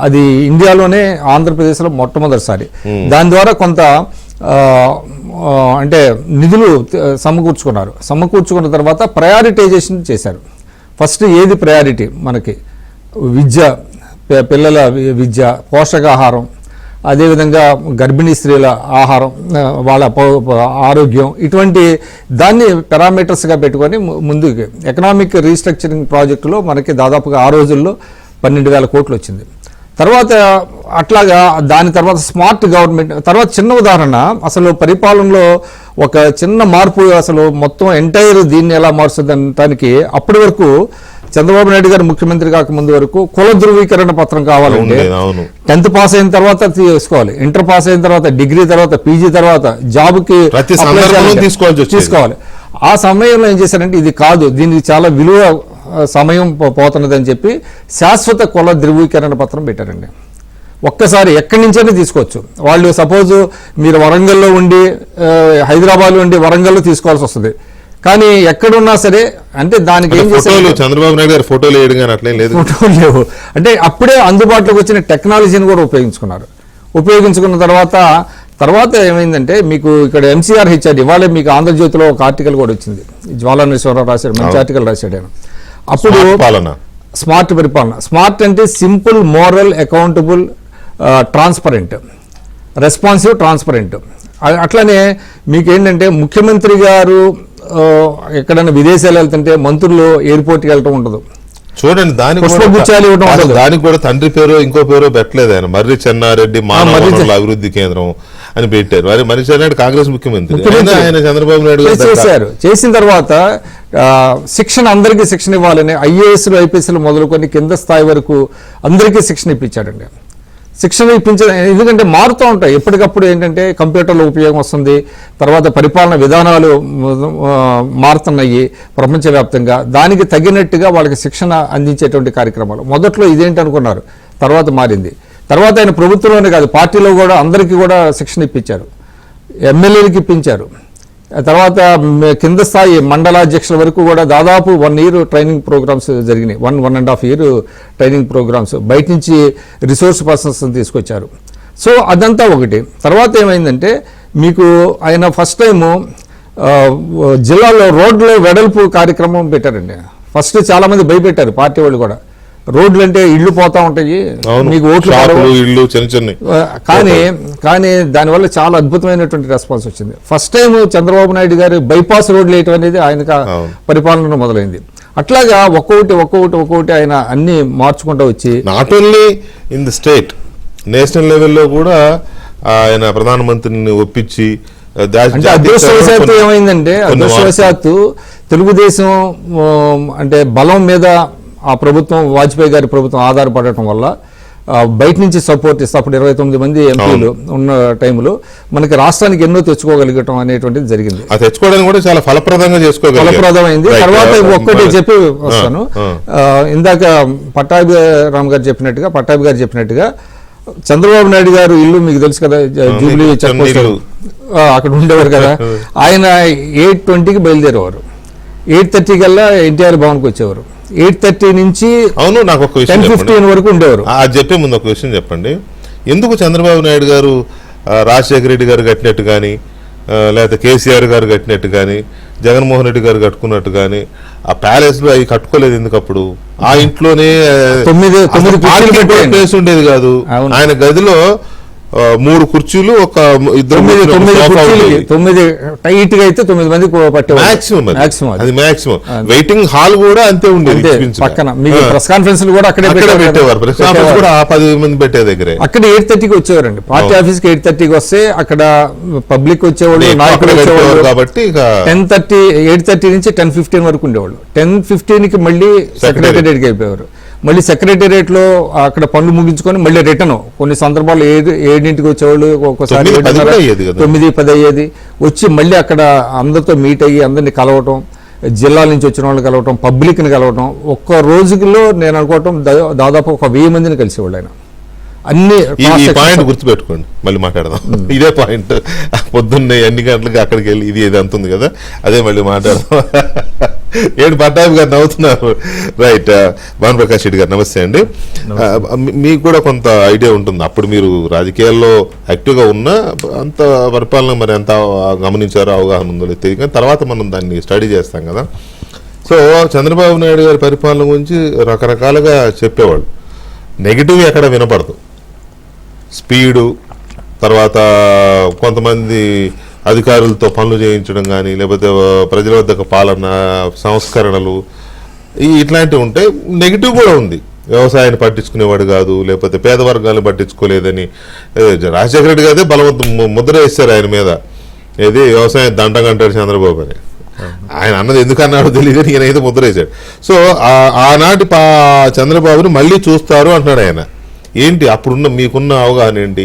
అది ఇండియాలోనే ఆంధ్రప్రదేశ్లో మొట్టమొదటిసారి. దాని ద్వారా కొంత అంటే నిధులు సమకూర్చుకున్నారు. సమకూర్చుకున్న తర్వాత ప్రయారిటైజేషన్ చేశారు. ఫస్ట్ ఏది ప్రయారిటీ మనకి? విద్య, పిల్లల విద్య, పోషకాహారం, అదేవిధంగా గర్భిణీ స్త్రీల ఆహారం, వాళ్ళ ఆరోగ్యం, ఇటువంటి దాన్ని పారామీటర్స్గా పెట్టుకొని ముందుకు ఎకనామిక్ రీస్ట్రక్చరింగ్ ప్రాజెక్టులో మనకి దాదాపుగా ఆ రోజుల్లో 12,000 కోట్లు వచ్చింది. తర్వాత అట్లాగా దాని తర్వాత స్మార్ట్ గవర్నమెంట్, తర్వాత చిన్న ఉదాహరణ, అసలు పరిపాలనలో ఒక చిన్న మార్పు, అసలు మొత్తం ఎంటైర్ దీన్ని ఎలా మారుస్తుంది అనడానికి అప్పటి వరకు చంద్రబాబు నాయుడు గారు ముఖ్యమంత్రి కాకముందు వరకు కుల ధృవీకరణ పత్రం కావాలంటే 10th పాస్ అయిన తర్వాత తీసుకోవాలి, ఇంటర్ పాస్ అయిన తర్వాత, డిగ్రీ తర్వాత, పీజీ తర్వాత జాబ్కి తీసుకోవాలి. ఆ సమయంలో ఏం చేశారంటే ఇది కాదు, దీనికి చాలా విలువ సమయం పోతున్నదని చెప్పి శాశ్వత కుల ధృవీకరణ పత్రం పెట్టారండి. ఒక్కసారి ఎక్కడి నుంచైనా తీసుకోవచ్చు. వాళ్ళు సపోజ్ మీరు వరంగల్లో ఉండి హైదరాబాద్లో ఉండి వరంగల్లో తీసుకోవాల్సి వస్తుంది, కానీ ఎక్కడున్నా సరే అంటే దానికి ఏం చేశారు, చంద్రబాబు నాయుడు గారు ఫోటోలు లేవు. అంటే అప్పుడే అందుబాటులోకి వచ్చిన టెక్నాలజీని కూడా ఉపయోగించుకున్న తర్వాత ఏమైందంటే మీకు ఇక్కడ ఎంసీఆర్ హెచ్ఆర్డి, ఇవాళ మీకు ఆంధ్రజ్యోతిలో ఒక ఆర్టికల్ కూడా వచ్చింది, జ్వాలా నరసింహారావు రాశాడు, మంచి ఆర్టికల్ రాశాడు ఆయన. అప్పుడు స్మార్ట్ పరిపాలన, స్మార్ట్ అంటే simple, moral, accountable, transparent, responsive, transparent. అట్లనే మీకు ఏంటంటే ముఖ్యమంత్రి గారు ఎక్కడైనా విదేశాలు వెళ్తుంటే మంత్రులు ఎయిర్పోర్ట్కి వెళ్ళటం ఉండదు. చూడండి, దానికి కూడా తండ్రి పేరు ఇంకో పేరు పెట్టలేదు ఆయన. మర్రి చెన్నారెడ్డి మానవ వనరుల అభివృద్ధి కేంద్రం అని పెట్టారు. మరి మర్రి చెన్నారెడ్డి కాంగ్రెస్ ముఖ్యమంత్రి, ఆయన చంద్రబాబు నాయుడు చేశారు. చేసిన తర్వాత శిక్షణ, అందరికీ శిక్షణ ఇవ్వాలని ఐఏఎస్లు, ఐపీఎస్లు మొదలుకొని కింద స్థాయి వరకు అందరికీ శిక్షణ ఇప్పించాడండి. శిక్షణ ఇప్పించడం ఎందుకంటే మారుతూ ఉంటాయి ఎప్పటికప్పుడు, ఏంటంటే కంప్యూటర్లో ఉపయోగం వస్తుంది, తర్వాత పరిపాలన విధానాలు మారుతున్నాయి ప్రపంచవ్యాప్తంగా, దానికి తగినట్టుగా వాళ్ళకి శిక్షణ అందించేటువంటి కార్యక్రమాలు. మొదట్లో ఇదేంటి అనుకున్నారు, తర్వాత మారింది. తర్వాత ఆయన ప్రభుత్వంలోనే కాదు పార్టీలో కూడా అందరికీ కూడా శిక్షణ ఇప్పించారు, ఎమ్మెల్యేలకు ఇప్పించారు. తర్వాత కింద స్థాయి మండలాధ్యక్షుల వరకు కూడా దాదాపు 1 year ట్రైనింగ్ ప్రోగ్రామ్స్ జరిగినాయి, 1.5 year ట్రైనింగ్ ప్రోగ్రామ్స్. బయట నుంచి రిసోర్స్ పర్సన్స్ తీసుకొచ్చారు. సో అదంతా ఒకటి. తర్వాత ఏమైందంటే మీకు ఆయన ఫస్ట్ టైము జిల్లాలో రోడ్లు వెడల్పు కార్యక్రమం పెట్టారండి. ఫస్ట్ చాలా మంది భయపెట్టారు పార్టీ వాళ్ళు కూడా, రోడ్లు అంటే ఇళ్ళు పోతా ఉంటాయి, మీకు ఓట్లు కానీ దానివల్ల చాలా అద్భుతమైనటువంటి రెస్పాన్స్ వచ్చింది. ఫస్ట్ టైం చంద్రబాబు నాయుడు గారు బైపాస్ రోడ్లు వేయటం అనేది ఆయన పరిపాలన మొదలైంది. అట్లాగా ఒక్కొక్కటి ఆయన అన్ని మార్చుకుంటూ వచ్చి not only in the state, national లెవెల్లో కూడా ఆయన ప్రధానమంత్రిని ఒప్పించి. అదృష్టవశాత్తు ఏమైందంటే, అదృష్టవశాత్తు తెలుగుదేశం అంటే బలం మీద ఆ ప్రభుత్వం, వాజ్పేయి గారి ప్రభుత్వం ఆధారపడటం వల్ల బయట నుంచి సపోర్ట్ ఇస్తే అప్పుడు 29 మంది ఎంపీలు ఉన్న టైంలో మనకి రాష్ట్రానికి ఎన్నో తెచ్చుకోగలిగటం అనేటువంటిది జరిగింది. తెచ్చుకోవడానికి కూడా చాలా ఫలప్రదమైంది. తర్వాత ఒక్కటి చెప్పి వస్తాను, ఇందాక పట్టాభి గారు చెప్పినట్టుగా చంద్రబాబు నాయుడు గారు ఇల్లు మీకు తెలుసు కదా, జూబ్లీ చెక్ పోస్ట్ అక్కడ ఉండేవారు కదా. ఆయన 8:20కి బయలుదేరేవారు, 8:30 కల్లా ఎన్టీఆర్ భవన్కి వచ్చేవారు. 8:30 నుంచి అవును. నాకు ఒక విషయం 10:15 వరకు ఉండేవారు. అది చెప్పే ముందు ఒక విషయం చెప్పండి, ఎందుకు చంద్రబాబు నాయుడు గారు రాజశేఖర రెడ్డి గారు కట్టినట్టు కానీ, లేకపోతే కేసీఆర్ గారు కట్టినట్టు కానీ, జగన్మోహన్ రెడ్డి గారు కట్టుకున్నట్టు కానీ ఆ ప్యాలెస్ లో అవి కట్టుకోలేదు? ఎందుకు? అప్పుడు ఆ ఇంట్లోనే 9 ప్లేస్ ఉండేది కాదు. ఆయన గదిలో 3 కుర్చీలు, ఒక 9 టైట్ గా అయితే 9 మంది మాక్సిమం. అది మాక్సిమం. వెయిటింగ్ హాల్ కూడా అంతే ఉండేది పక్కన. మీకు ప్రెస్ కాన్ఫరెన్స్ కూడా అక్కడే పెట్టేవారు. ప్రెస్ కాన్ఫరెన్స్ కూడా 10 మంది పెట్టే దగ్గరే. అక్కడ 8:30కి వచ్చేవారండి. పార్టీ ఆఫీస్ కి 8:30కి వస్తే అక్కడ పబ్లిక్ వచ్చేవాళ్ళు, నాయకులు వచ్చేవాళ్ళు. కాబట్టి 8:30 నుంచి 10:15 వరకు ఉండేవాళ్ళు. 10:15కి మళ్ళీ సెక్రటేరియట్ కి అయిపోయారు. మళ్ళీ సెక్రటేరియట్ లో అక్కడ పనులు ముగించుకొని మళ్ళీ రిటర్న్ కొన్ని సందర్భాల్లో 7ంటికి వచ్చేవాళ్ళు, ఒక్కోసారి 9-10 అయ్యేది. వచ్చి మళ్ళీ అక్కడ అందరితో మీట్ అయ్యి అందరినీ కలవటం, జిల్లాల నుంచి వచ్చిన వాళ్ళు కలవటం, పబ్లిక్ని కలవటం. ఒక్క రోజులో నేను అనుకోవటం దాదాపు ఒక 1000 మందిని కలిసేవాళ్ళు ఆయన. అన్ని ఈ పాయింట్ గుర్తుపెట్టుకోండి, మళ్ళీ మాట్లాడదాం. ఇదే పాయింట్ పొద్దున్నే ఎన్ని గంటలకి అక్కడికి వెళ్ళి ఇది ఏది అంతుంది కదా, అదే మళ్ళీ మాట్లాడదాం. ఏంటి పట్టాభి గారు నవ్వుతున్నారు? రైట్. భానుప్రకాష్ రెడ్డి గారు నమస్తే అండి. మీకు కూడా కొంత ఐడియా ఉంటుంది, అప్పుడు మీరు రాజకీయాల్లో యాక్టివ్గా ఉన్నా అంత పరిపాలన మరి ఎంత గమనించారో అవగాహన ఉందో లేదు తెలియదు, కానీ తర్వాత మనం దాన్ని స్టడీ చేస్తాం కదా. సో చంద్రబాబు నాయుడు గారి పరిపాలన గురించి రకరకాలుగా చెప్పేవాళ్ళు. నెగిటివ్ ఎక్కడ వినపడదు. స్పీడు, తర్వాత కొంతమంది అధికారులతో పనులు చేయించడం కానీ, లేకపోతే ప్రజల వద్దకు పాలన సంస్కరణలు ఇట్లాంటివి ఉంటాయి. నెగిటివ్ కూడా ఉంది. వ్యవసాయాన్ని పట్టించుకునేవాడు కాదు, లేకపోతే పేద వర్గాలను పట్టించుకోలేదని రాజశేఖర రెడ్డి గారే బలవంతం ముద్ర వేస్తారు ఆయన మీద. ఏది వ్యవసాయం దండగంటాడు చంద్రబాబు అని. ఆయన అన్నది ఎందుకు అన్నాడో తెలియదు, ఈయనైతే ముద్ర వేశాడు. సో ఆనాటి చంద్రబాబుని మళ్ళీ చూస్తారు అంటున్నాడు ఆయన. ఏంటి అప్పుడున్న మీకున్న అవగాహన ఏంటి?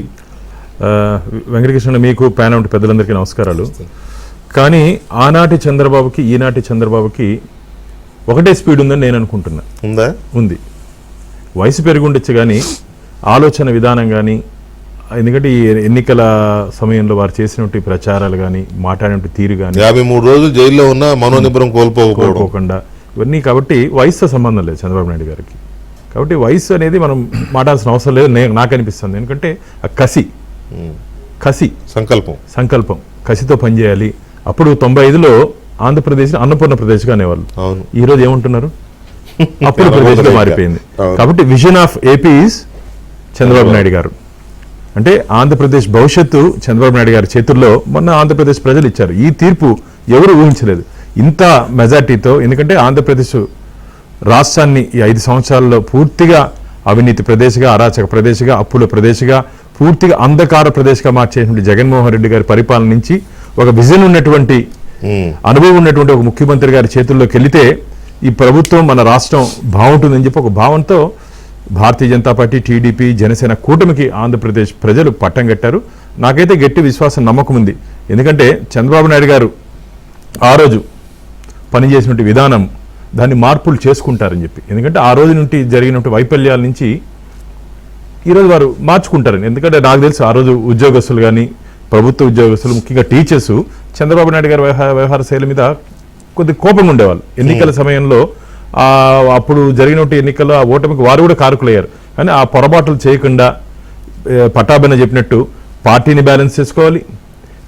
వెంకటకృష్ణ, మీకు ప్యానల్ పెద్దలందరికీ నమస్కారాలు. కానీ ఆనాటి చంద్రబాబుకి ఈనాటి చంద్రబాబుకి ఒకటే స్పీడ్ ఉందని నేను అనుకుంటున్నా. ఉందా? ఉంది. వయసు పెరిగి ఉండొచ్చు కానీ ఆలోచన విధానం కానీ, ఎందుకంటే ఈ ఎన్నికల సమయంలో వారు చేసినటువంటి ప్రచారాలు కానీ, మాట్లాడినటువంటి తీరు కానీ, 53 రోజులు జైల్లో ఉన్న మనోనిబ్బరం కోల్పోకుండా ఇవన్నీ. కాబట్టి వయసుతో సంబంధం లేదు చంద్రబాబు నాయుడు గారికి. కాబట్టి వయసు అనేది మనం మాట్లాడాల్సిన అవసరం లేదు నాకు అనిపిస్తుంది. ఎందుకంటే ఆ కసి సంకల్పం కసితో పనిచేయాలి. అప్పుడు 95లో ఆంధ్రప్రదేశ్ అన్నపూర్ణ ప్రదేశ్గా అనేవాళ్ళు. ఈ రోజు ఏమంటున్నారు? అప్పుడు ప్రదేశ్గా మారిపోయింది. కాబట్టి vision of AP is Chandrababu Naidu గారు. అంటే ఆంధ్రప్రదేశ్ భవిష్యత్తు చంద్రబాబు నాయుడు గారి చేతుల్లో మొన్న ఆంధ్రప్రదేశ్ ప్రజలు ఇచ్చారు. ఈ తీర్పు ఎవరు ఊహించలేదు ఇంత మెజార్టీతో. ఎందుకంటే ఆంధ్రప్రదేశ్ రాష్ట్రాన్ని ఈ 5 సంవత్సరాల్లో పూర్తిగా అవినీతి ప్రదేశ్గా, అరాచక ప్రదేశ్గా, అప్పుల ప్రదేశ్గా, పూర్తిగా అంధకార ప్రదేశ్గా మార్చేటువంటి జగన్మోహన్ రెడ్డి గారి పరిపాలన నుంచి ఒక విజన్ ఉన్నటువంటి, అనుభవం ఉన్నటువంటి ఒక ముఖ్యమంత్రి గారి చేతుల్లోకి వెళితే ఈ ప్రభుత్వం, మన రాష్ట్రం బాగుంటుందని చెప్పి ఒక భావంతో భారతీయ జనతా పార్టీ, టీడీపీ, జనసేన కూటమికి ఆంధ్రప్రదేశ్ ప్రజలు పట్టం కట్టారు. నాకైతే గట్టి విశ్వాసం, నమ్మకం ఉంది. ఎందుకంటే చంద్రబాబు నాయుడు గారు ఆ రోజు పనిచేసినటువంటి విధానం, దాన్ని మార్పులు చేసుకుంటారని చెప్పి. ఎందుకంటే ఆ రోజు నుండి జరిగినటువంటి వైఫల్యాల నుంచి ఈరోజు వారు మార్చుకుంటారని. ఎందుకంటే నాకు తెలుసు ఆ రోజు ఉద్యోగస్తులు కానీ, ప్రభుత్వ ఉద్యోగస్తులు, ముఖ్యంగా టీచర్స్ చంద్రబాబు నాయుడు గారి వ్యవహార శైలి మీద కొద్ది కోపంగా ఉండేవాళ్ళు. ఎన్నికల సమయంలో అప్పుడు జరిగినటువంటి ఎన్నికల్లో ఆ ఓటమికి వారు కూడా కారకులయ్యారు. కానీ ఆ పొరపాట్లు చేయకుండా పటాబెన చెప్పినట్టు పార్టీని బ్యాలెన్స్ చేసుకోవాలి,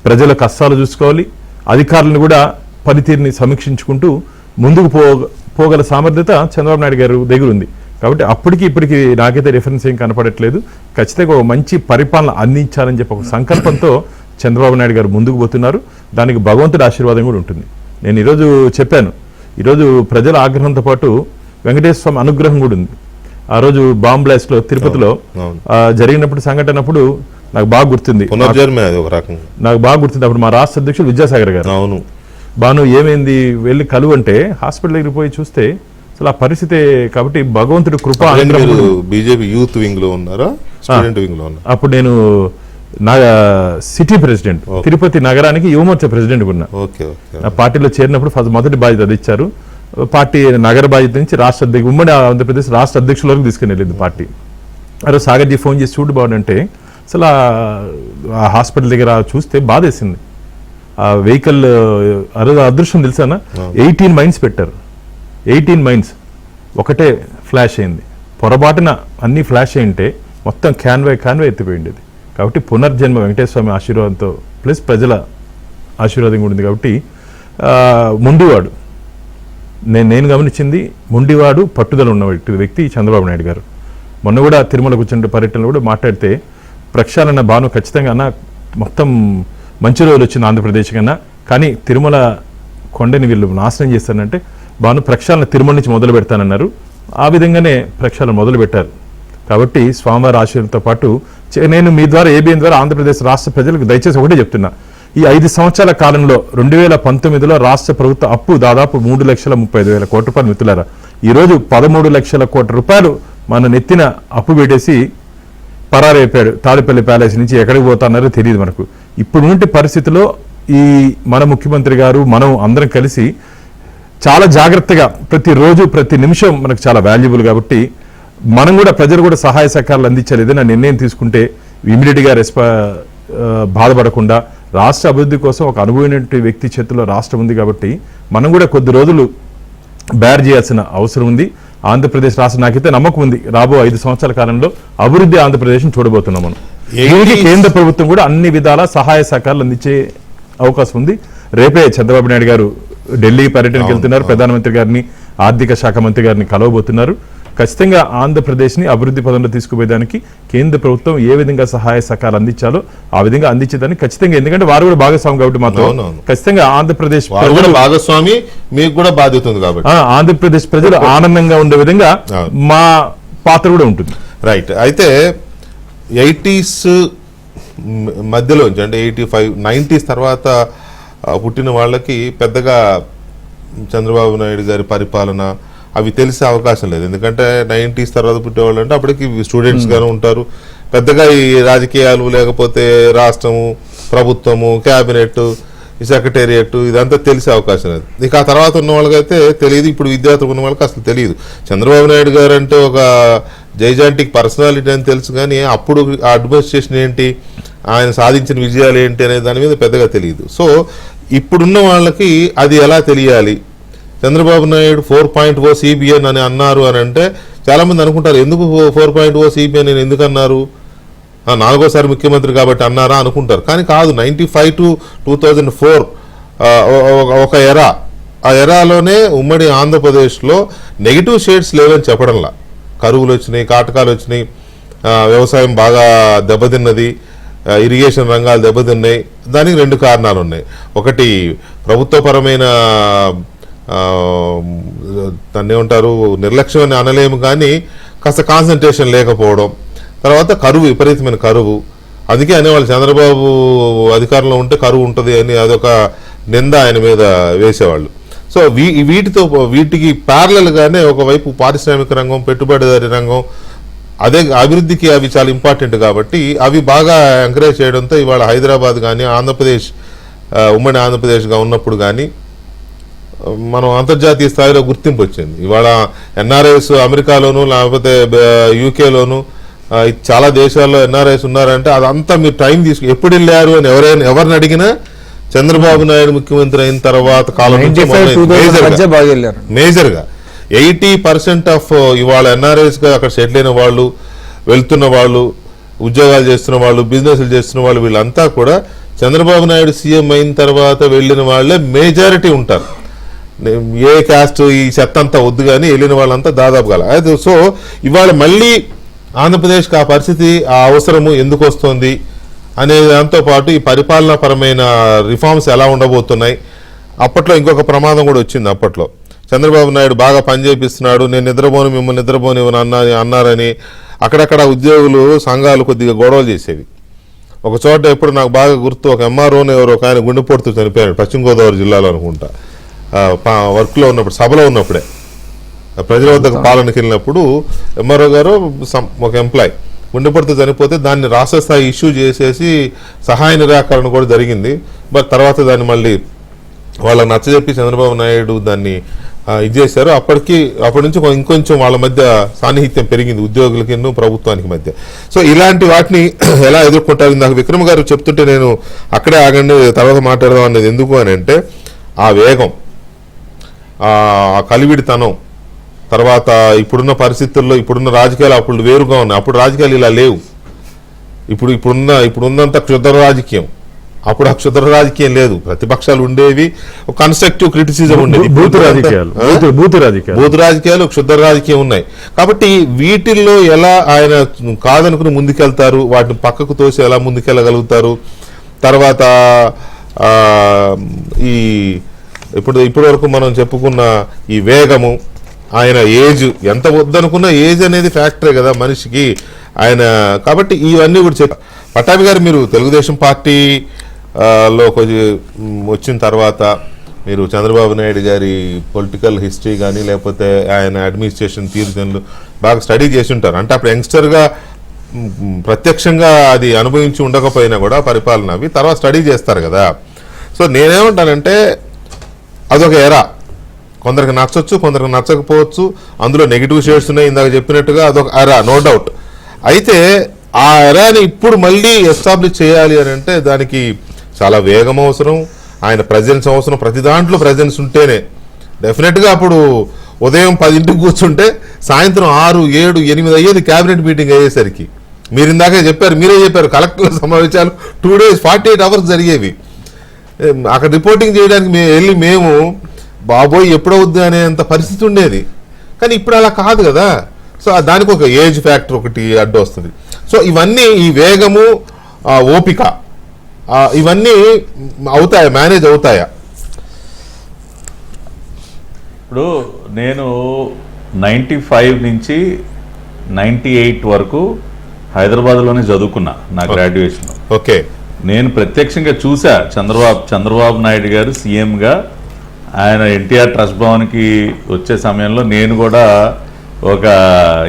ప్రజల కష్టాలు చూసుకోవాలి, అధికారులను కూడా పనితీరుని సమీక్షించుకుంటూ ముందుకు పోగల సామర్థ్యత చంద్రబాబు నాయుడు గారు దగ్గర ఉంది. కాబట్టి అప్పటికి ఇప్పటికి నాకైతే రిఫరెన్స్ ఏం కనపడట్లేదు. ఖచ్చితంగా ఒక మంచి పరిపాలన అందించాలని చెప్పి ఒక సంకల్పంతో చంద్రబాబు నాయుడు గారు ముందుకు పోతున్నారు. దానికి భగవంతుడి ఆశీర్వాదం కూడా ఉంటుంది. నేను ఈరోజు చెప్పాను, ఈరోజు ప్రజల ఆగ్రహంతో పాటు వెంకటేశ్వర స్వామి అనుగ్రహం కూడా ఉంది. ఆ రోజు బాంబ్ బ్లాస్ట్ లో తిరుపతిలో జరిగినప్పుడు సంఘటనప్పుడు నాకు బాగా గుర్తుంది. అప్పుడు మా రాష్ట్ర అధ్యక్షుడు విద్యాసాగర్ గారు, అవును బాను ఏమైంది వెళ్ళి కలువు అంటే హాస్పిటల్ దగ్గర పోయి చూస్తే అసలు ఆ పరిస్థితి. కాబట్టి భగవంతుడి కృప. బీజేపీ యూత్ వింగ్ లో ఉన్నారా? అప్పుడు నేను సిటీ ప్రెసిడెంట్, తిరుపతి నగరానికి యువమోర్చా ప్రెసిడెంట్ ఉన్నా. పార్టీలో చేరినప్పుడు మొదటి బాధ్యత అది ఇచ్చారు. పార్టీ నగర బాధ్యత నుంచి రాష్ట్ర ఉమ్మడి ఆంధ్రప్రదేశ్ రాష్ట్ర అధ్యక్షుల వరకు తీసుకుని వెళ్ళింది పార్టీ. అరే సాగర్జీ ఫోన్ చేసి చూడు బాగుంటే అసలు ఆ హాస్పిటల్ దగ్గర చూస్తే బాధేసింది. ఆ వెహికల్ అదృష్టం తెలుసానా, 18 మైన్స్ పెట్టారు. 18 మైన్స్ ఒకటే ఫ్లాష్ అయింది. పొరపాటున అన్ని ఫ్లాష్ అయింటే మొత్తం క్యాన్వే ఎత్తిపోయింది. కాబట్టి పునర్జన్మ వెంకటేశ్వర స్వామి ఆశీర్వాదంతో ప్లస్ ప్రజల ఆశీర్వాదం కూడా ఉంది. కాబట్టి మొండివాడు, నేను గమనించింది మొండివాడు, పట్టుదల ఉన్న వ్యక్తి చంద్రబాబు నాయుడు గారు. మొన్న కూడా తిరుమల కూర్చుంటే పర్యటనలో కూడా మాట్లాడితే ప్రక్షాళన బాను ఖచ్చితంగా అన్న మొత్తం మంచి రోజులు వచ్చింది ఆంధ్రప్రదేశ్ కన్నా, కానీ తిరుమల కొండని వీళ్ళు నాశనం చేస్తారంటే బాను ప్రక్షాళన తిరుమల నుంచి మొదలు పెడతానన్నారు. ఆ విధంగానే ప్రక్షాళన మొదలు పెట్టారు. కాబట్టి స్వామివారి ఆశీర్వాదంతో పాటు నేను మీ ద్వారా ఏబిఎన్ ద్వారా ఆంధ్రప్రదేశ్ రాష్ట్ర ప్రజలకు దయచేసి ఒకటే చెప్తున్నా, ఈ 5 సంవత్సరాల కాలంలో 2019లో రాష్ట్ర ప్రభుత్వ అప్పు దాదాపు 3,35,000 కోట్ల రూపాయలు. మిత్రులారా, ఈరోజు 13 లక్షల కోట్ల రూపాయలు మన నెత్తిన అప్పు పెట్టేసి పరారైపోయాడు. తాడిపల్లి ప్యాలెస్ నుంచి ఎక్కడికి పోతున్నారో తెలియదు మనకు. ఇప్పుడున్నటి పరిస్థితిలో ఈ మన ముఖ్యమంత్రి గారు మనం అందరం కలిసి చాలా జాగ్రత్తగా ప్రతిరోజు ప్రతి నిమిషం మనకు చాలా వాల్యుబుల్. కాబట్టి మనం కూడా ప్రజలు కూడా సహాయ సహకారాలు అందించాలి. ఏదైనా నిర్ణయం తీసుకుంటే ఇమీడియట్గా బాధపడకుండా రాష్ట్ర అభివృద్ధి కోసం ఒక అనుభవైనటువంటి వ్యక్తి చేతుల్లో రాష్ట్రం ఉంది కాబట్టి మనం కూడా కొద్ది రోజులు బేర్ చేయాల్సిన అవసరం ఉంది. ఆంధ్రప్రదేశ్ రాష్ట్రం నాకైతే నమ్మకం ఉంది రాబో 5 సంవత్సరాల కాలంలో అభివృద్ధి ఆంధ్రప్రదేశ్ చూడబోతున్నాం మనం. దీనికి కేంద్ర ప్రభుత్వం కూడా అన్ని విధాల సహాయ సహకారాలు అందించే అవకాశం ఉంది. రేపే చంద్రబాబు నాయుడు గారు ఢిల్లీ పర్యటనకు వెళ్తున్నారు. ప్రధానమంత్రి గారిని, ఆర్థిక శాఖ మంత్రి గారిని కలవబోతున్నారు. ఖచ్చితంగా ఆంధ్రప్రదేశ్ని అభివృద్ధి పదంలో తీసుకుపోయేదానికి కేంద్ర ప్రభుత్వం ఏ విధంగా సహాయ సహకారాలు అందించాలో ఆ విధంగా అందించేదానికి ఖచ్చితంగా, ఎందుకంటే వారు కూడా భాగస్వామి కాబట్టి మాతో ఖచ్చితంగా ఆంధ్రప్రదేశ్ భాగస్వామి, మీకు కూడా బాధ్యత ఉంది కాబట్టి ఆంధ్రప్రదేశ్ ప్రజలు ఆనందంగా ఉండే విధంగా మా పాత్ర కూడా ఉంటుంది. రైట్. అయితే 80s మధ్యలో అంటే 85, 90s తర్వాత పుట్టిన వాళ్ళకి పెద్దగా చంద్రబాబు నాయుడు గారి పరిపాలన అవి తెలిసే అవకాశం లేదు. ఎందుకంటే 90s తర్వాత పుట్టేవాళ్ళు అంటే అప్పటికి స్టూడెంట్స్ గాను ఉంటారు. పెద్దగా ఈ రాజకీయాలు లేకపోతే రాష్ట్రము, ప్రభుత్వము, క్యాబినెట్, సెక్రటేరియట్ ఇదంతా తెలిసే అవకాశం లేదు. ఇక ఆ తర్వాత ఉన్న వాళ్ళకైతే తెలియదు. ఇప్పుడు విద్యార్థులు ఉన్న వాళ్ళకి అసలు తెలియదు. చంద్రబాబు నాయుడు గారు అంటే ఒక జైజాంటిక్ పర్సనాలిటీ అని తెలుసు, కానీ అప్పుడు అడ్మినిస్ట్రేషన్ ఏంటి, ఆయన సాధించిన విజయాలు ఏంటి అనే దాని మీద పెద్దగా తెలియదు. సో ఇప్పుడున్న వాళ్ళకి అది ఎలా తెలియాలి? చంద్రబాబు నాయుడు 4.0 CBN అని అన్నారు అని అంటే చాలామంది అనుకుంటారు, ఎందుకు 4.0 CBN అని ఎందుకు అన్నారు, 4వ ముఖ్యమంత్రి కాబట్టి అన్నారా అనుకుంటారు. కానీ కాదు. 95 to 2004 ఒక ఎరా, ఆ ఎరాలోనే ఉమ్మడి ఆంధ్రప్రదేశ్లో నెగిటివ్ షేడ్స్ లేవని చెప్పడంలా. కరువులు వచ్చినాయి, కాటకాలు వచ్చినాయి, వ్యవసాయం బాగా దెబ్బతిన్నది, ఇరిగేషన్ రంగాలు దెబ్బతిన్నాయి. దానికి 2 కారణాలు ఉన్నాయి. ఒకటి ప్రభుత్వపరమైన దాన్ని ఏమంటారు, నిర్లక్ష్యం అని అనలేము, కానీ కాస్త కాన్సన్ట్రేషన్ లేకపోవడం. తర్వాత కరువు, విపరీతమైన కరువు. అందుకే అనేవాళ్ళు చంద్రబాబు అధికారంలో ఉంటే కరువు ఉంటుంది అని అదొక నింద ఆయన మీద వేసేవాళ్ళు. సో వీటికి ప్యారలల్గానే ఒకవైపు పారిశ్రామిక రంగం, పెట్టుబడిదారీ రంగం, అదే అభివృద్ధికి అవి చాలా ఇంపార్టెంట్ కాబట్టి అవి బాగా ఎంకరేజ్ చేయడంతో ఇవాళ హైదరాబాద్ కానీ ఆంధ్రప్రదేశ్ ఉమ్మడి ఆంధ్రప్రదేశ్గా ఉన్నప్పుడు కానీ మనం అంతర్జాతీయ స్థాయిలో గుర్తింపు వచ్చింది. ఇవాళ ఎన్ఆర్ఐస్ అమెరికాలోను లేకపోతే యూకేలోను చాలా దేశాల్లో ఎన్ఆర్ఐస్ ఉన్నారంటే అదంతా మీరు టైం ఎప్పుడు వెళ్ళారు అని ఎవరిని అడిగినా చంద్రబాబు నాయుడు ముఖ్యమంత్రి అయిన తర్వాత కాలం మేజర్గా 80% ఆఫ్ ఇవాళ ఎన్ఆర్ఐస్ గా అక్కడ సెటిల్ అయిన వాళ్ళు, వెళ్తున్న వాళ్ళు, ఉద్యోగాలు చేస్తున్న వాళ్ళు, బిజినెస్లు చేస్తున్న వాళ్ళు, వీళ్ళంతా కూడా చంద్రబాబు నాయుడు సీఎం అయిన తర్వాత వెళ్ళిన వాళ్ళే మెజారిటీ ఉంటారు. ఏ క్యాస్ట్ ఈ చెత్త అంతా వద్దు కానీ వెళ్ళిన వాళ్ళంతా దాదాపుగా. అయితే సో ఇవాళ మళ్ళీ ఆంధ్రప్రదేశ్కి ఆ పరిస్థితి, ఆ అవసరము ఎందుకు వస్తుంది అనే దాంతో పాటు ఈ పరిపాలనాపరమైన రిఫార్మ్స్ ఎలా ఉండబోతున్నాయి. అప్పట్లో ఇంకొక ప్రమాదం కూడా వచ్చింది. అప్పట్లో చంద్రబాబు నాయుడు బాగా పనిచేపిస్తున్నాడు, నేను నిద్రపోను మిమ్మల్ని నిద్రపోనివ్వను అన్నారని అక్కడక్కడ ఉద్యోగులు సంఘాలు కొద్దిగా గొడవలు చేసేవి. ఒక చోట ఎప్పుడు నాకు బాగా గుర్తు, ఒక ఎంఆర్ఓని ఎవరు ఒక ఆయన గుండెపోటుతో చనిపోయాడు, పశ్చిమ గోదావరి జిల్లాలో అనుకుంటా. వర్క్లో ఉన్నప్పుడు, సభలో ఉన్నప్పుడే, ప్రజల వద్దకు పాలనకి వెళ్ళినప్పుడు ఎంఆర్ఓ గారు ఒక ఎంప్లాయ్ గుండెపోటుతో చనిపోతే దాన్ని రాష్ట్ర స్థాయి ఇష్యూ చేసేసి సహాయ నిరాకరణ కూడా జరిగింది. బట్ తర్వాత దాన్ని మళ్ళీ వాళ్ళకి నచ్చజెప్పి చంద్రబాబు నాయుడు దాన్ని ఇది చేశారు. అప్పటి నుంచి ఇంకొంచెం వాళ్ళ మధ్య సాన్నిహిత్యం పెరిగింది, ఉద్యోగులకి ప్రభుత్వానికి మధ్య. సో ఇలాంటి వాటిని ఎలా ఎదుర్కొంటారు? నాకు విక్రమ్ గారు చెప్తుంటే నేను అక్కడే ఆగండి, తర్వాత మాట్లాడదాం అనేది. ఎందుకు అని అంటే ఆ వేగం, ఆ కలివిడితనం, తర్వాత ఇప్పుడున్న పరిస్థితుల్లో ఇప్పుడున్న రాజకీయాలు అప్పుడు వేరుగా ఉన్నాయి. అప్పుడు రాజకీయాలు ఇలా లేవు. ఇప్పుడున్నంత క్షుద్ర రాజకీయం, అప్పుడు ఆ క్షుద్ర రాజకీయం లేదు. ప్రతిపక్షాలు ఉండేవి, కన్స్ట్రక్టివ్ క్రిటిసిజం ఉండేది. బూత్ రాజకీయాలు, క్షుద్ర రాజకీయం ఉన్నాయి. కాబట్టి వీటిల్లో ఎలా ఆయన కాదనుకుని ముందుకెళ్తారు, వాటిని పక్కకు తోసి ఎలా ముందుకెళ్ళగలుగుతారు. తర్వాత ఇప్పటి వరకు మనం చెప్పుకున్న ఈ వేగము, ఆయన ఏజ్, ఎంత వద్దనుకున్న ఏజ్ అనేది ఫ్యాక్టరే కదా మనిషికి ఆయన. కాబట్టి ఇవన్నీ కూడా పట్టాభి గారు, మీరు తెలుగుదేశం పార్టీ లో వచ్చిన తర్వాత మీరు చంద్రబాబు నాయుడు గారి పొలిటికల్ హిస్టరీ కానీ లేకపోతే ఆయన అడ్మినిస్ట్రేషన్ తీరుతెన్నులు బాగా స్టడీ చేసి ఉంటారు. అంటే అప్పుడు యంగ్స్టర్గా ప్రత్యక్షంగా అది అనుభవించి ఉండకపోయినా కూడా పరిపాలన అవి తర్వాత స్టడీ చేస్తారు కదా. సో నేనేమంటానంటే అదొక ఎరా. కొందరికి నచ్చొచ్చు, కొందరికి నచ్చకపోవచ్చు. అందులో నెగిటివ్ షేడ్స్ ఉన్నాయి, ఇందాక చెప్పినట్టుగా అదొక ఎరా, నో డౌట్. అయితే ఆ ఎరాని ఇప్పుడు మళ్ళీ ఎస్టాబ్లిష్ చేయాలి అని అంటే దానికి చాలా వేగం అవసరం, ఆయన ప్రజెన్స్ అవసరం. ప్రతి దాంట్లో ప్రజెన్స్ ఉంటేనే డెఫినెట్గా అప్పుడు ఉదయం 10 కూర్చుంటే సాయంత్రం 6, 7, 8 అయ్యేది క్యాబినెట్ మీటింగ్ అయ్యేసరికి. మీరు ఇందాకే చెప్పారు, మీరే చెప్పారు, కలెక్టర్ల సమావేశాలు 2 days 48 hours జరిగేవి. అక్కడ రిపోర్టింగ్ చేయడానికి మేము బాబోయ్ ఎప్పుడవుద్ది అనేంత పరిస్థితి ఉండేది. కానీ ఇప్పుడు అలా కాదు కదా. సో దానికి ఒక ఏజ్ ఫ్యాక్టర్ ఒకటి అడ్డు వస్తుంది. సో ఇవన్నీ, ఈ వేగము, ఓపిక, ఇవన్నీ అవుతాయా, మేనేజ్ అవుతాయా? ఇప్పుడు నేను 95 నుంచి 98 వరకు హైదరాబాద్లోనే చదువుకున్నా నా గ్రాడ్యుయేషన్. ఓకే. నేను ప్రత్యక్షంగా చూసా చంద్రబాబు నాయుడు గారు సీఎంగా ఆయన ఎన్టీఆర్ ట్రస్ట్ భవన్కి వచ్చే సమయంలో నేను కూడా ఒక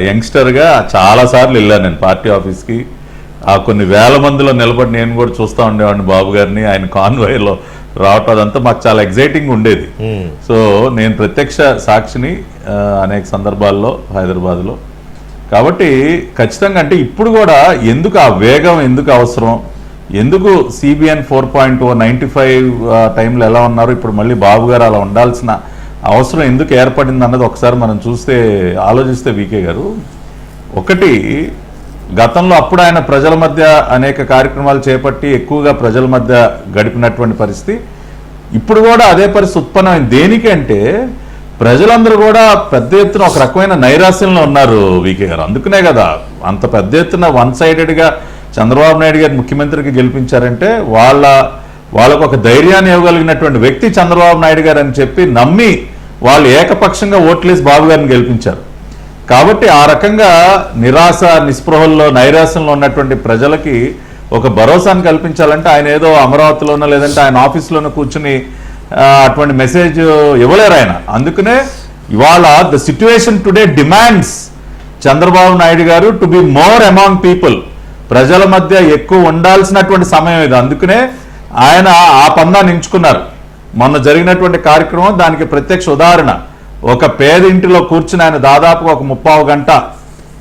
యంగ్స్టర్గా చాలాసార్లు వెళ్ళాను నేను పార్టీ ఆఫీస్కి. ఆ కొన్ని వేల మందిలో నిలబడి నేను కూడా చూస్తూ ఉండేవాడిని బాబు గారిని, ఆయన కాన్వాయ్లో రావటం. అదంతా మాకు చాలా ఎగ్జైటింగ్ ఉండేది. సో నేను ప్రత్యక్ష సాక్షిని అనేక సందర్భాల్లో హైదరాబాద్లో. కాబట్టి ఖచ్చితంగా అంటే ఇప్పుడు కూడా ఎందుకు ఆ వేగం ఎందుకు అవసరం, ఎందుకు CBN 4.0 95 టైంలో ఎలా ఉన్నారు, ఇప్పుడు మళ్ళీ బాబు గారు అలా ఉండాల్సిన అవసరం ఎందుకు ఏర్పడింది అన్నది ఒకసారి మనం ఆలోచిస్తే వీకే గారు, ఒకటి గతంలో అప్పుడు ఆయన ప్రజల మధ్య అనేక కార్యక్రమాలు చేపట్టి ఎక్కువగా ప్రజల మధ్య గడిపినటువంటి పరిస్థితి. ఇప్పుడు కూడా అదే పరిస్థితి ఉత్పన్నమైంది. దేనికంటే ప్రజలందరూ కూడా పెద్ద ఎత్తున ఒక రకమైన నైరాశ్యంలో ఉన్నారు వీకే గారు. అందుకనే కదా అంత పెద్ద ఎత్తున వన్ సైడెడ్గా చంద్రబాబు నాయుడు గారు ముఖ్యమంత్రికి గెలిపించారంటే వాళ్ళకు ఒక ధైర్యాన్ని ఇవ్వగలిగినటువంటి వ్యక్తి చంద్రబాబు నాయుడు గారు అని చెప్పి నమ్మి వాళ్ళు ఏకపక్షంగా ఓట్లేసి బాబు గారిని గెలిపించారు. కాబట్టి ఆ రకంగా నిరాశ, నిస్పృహల్లో, నైరాశ్యంలో ఉన్నటువంటి ప్రజలకి ఒక భరోసాను కల్పించాలంటే ఆయన ఏదో అమరావతిలోనో లేదంటే ఆయన ఆఫీస్లోనో కూర్చుని అటువంటి మెసేజ్ ఇవ్వలేరు ఆయన. అందుకనే ఇవాళ the situation today demands Chandrababu Naidu garu to be more among people, ప్రజల మధ్య ఎక్కువ ఉండాల్సినటువంటి సమయం ఇది. అందుకనే ఆయన ఆ పందాన్ని ఎంచుకున్నారు. మొన్న జరిగినటువంటి కార్యక్రమం దానికి ప్రత్యక్ష ఉదాహరణ. ఒక పేదింటిలో కూర్చుని ఆయన దాదాపుగా ఒక 30 గంట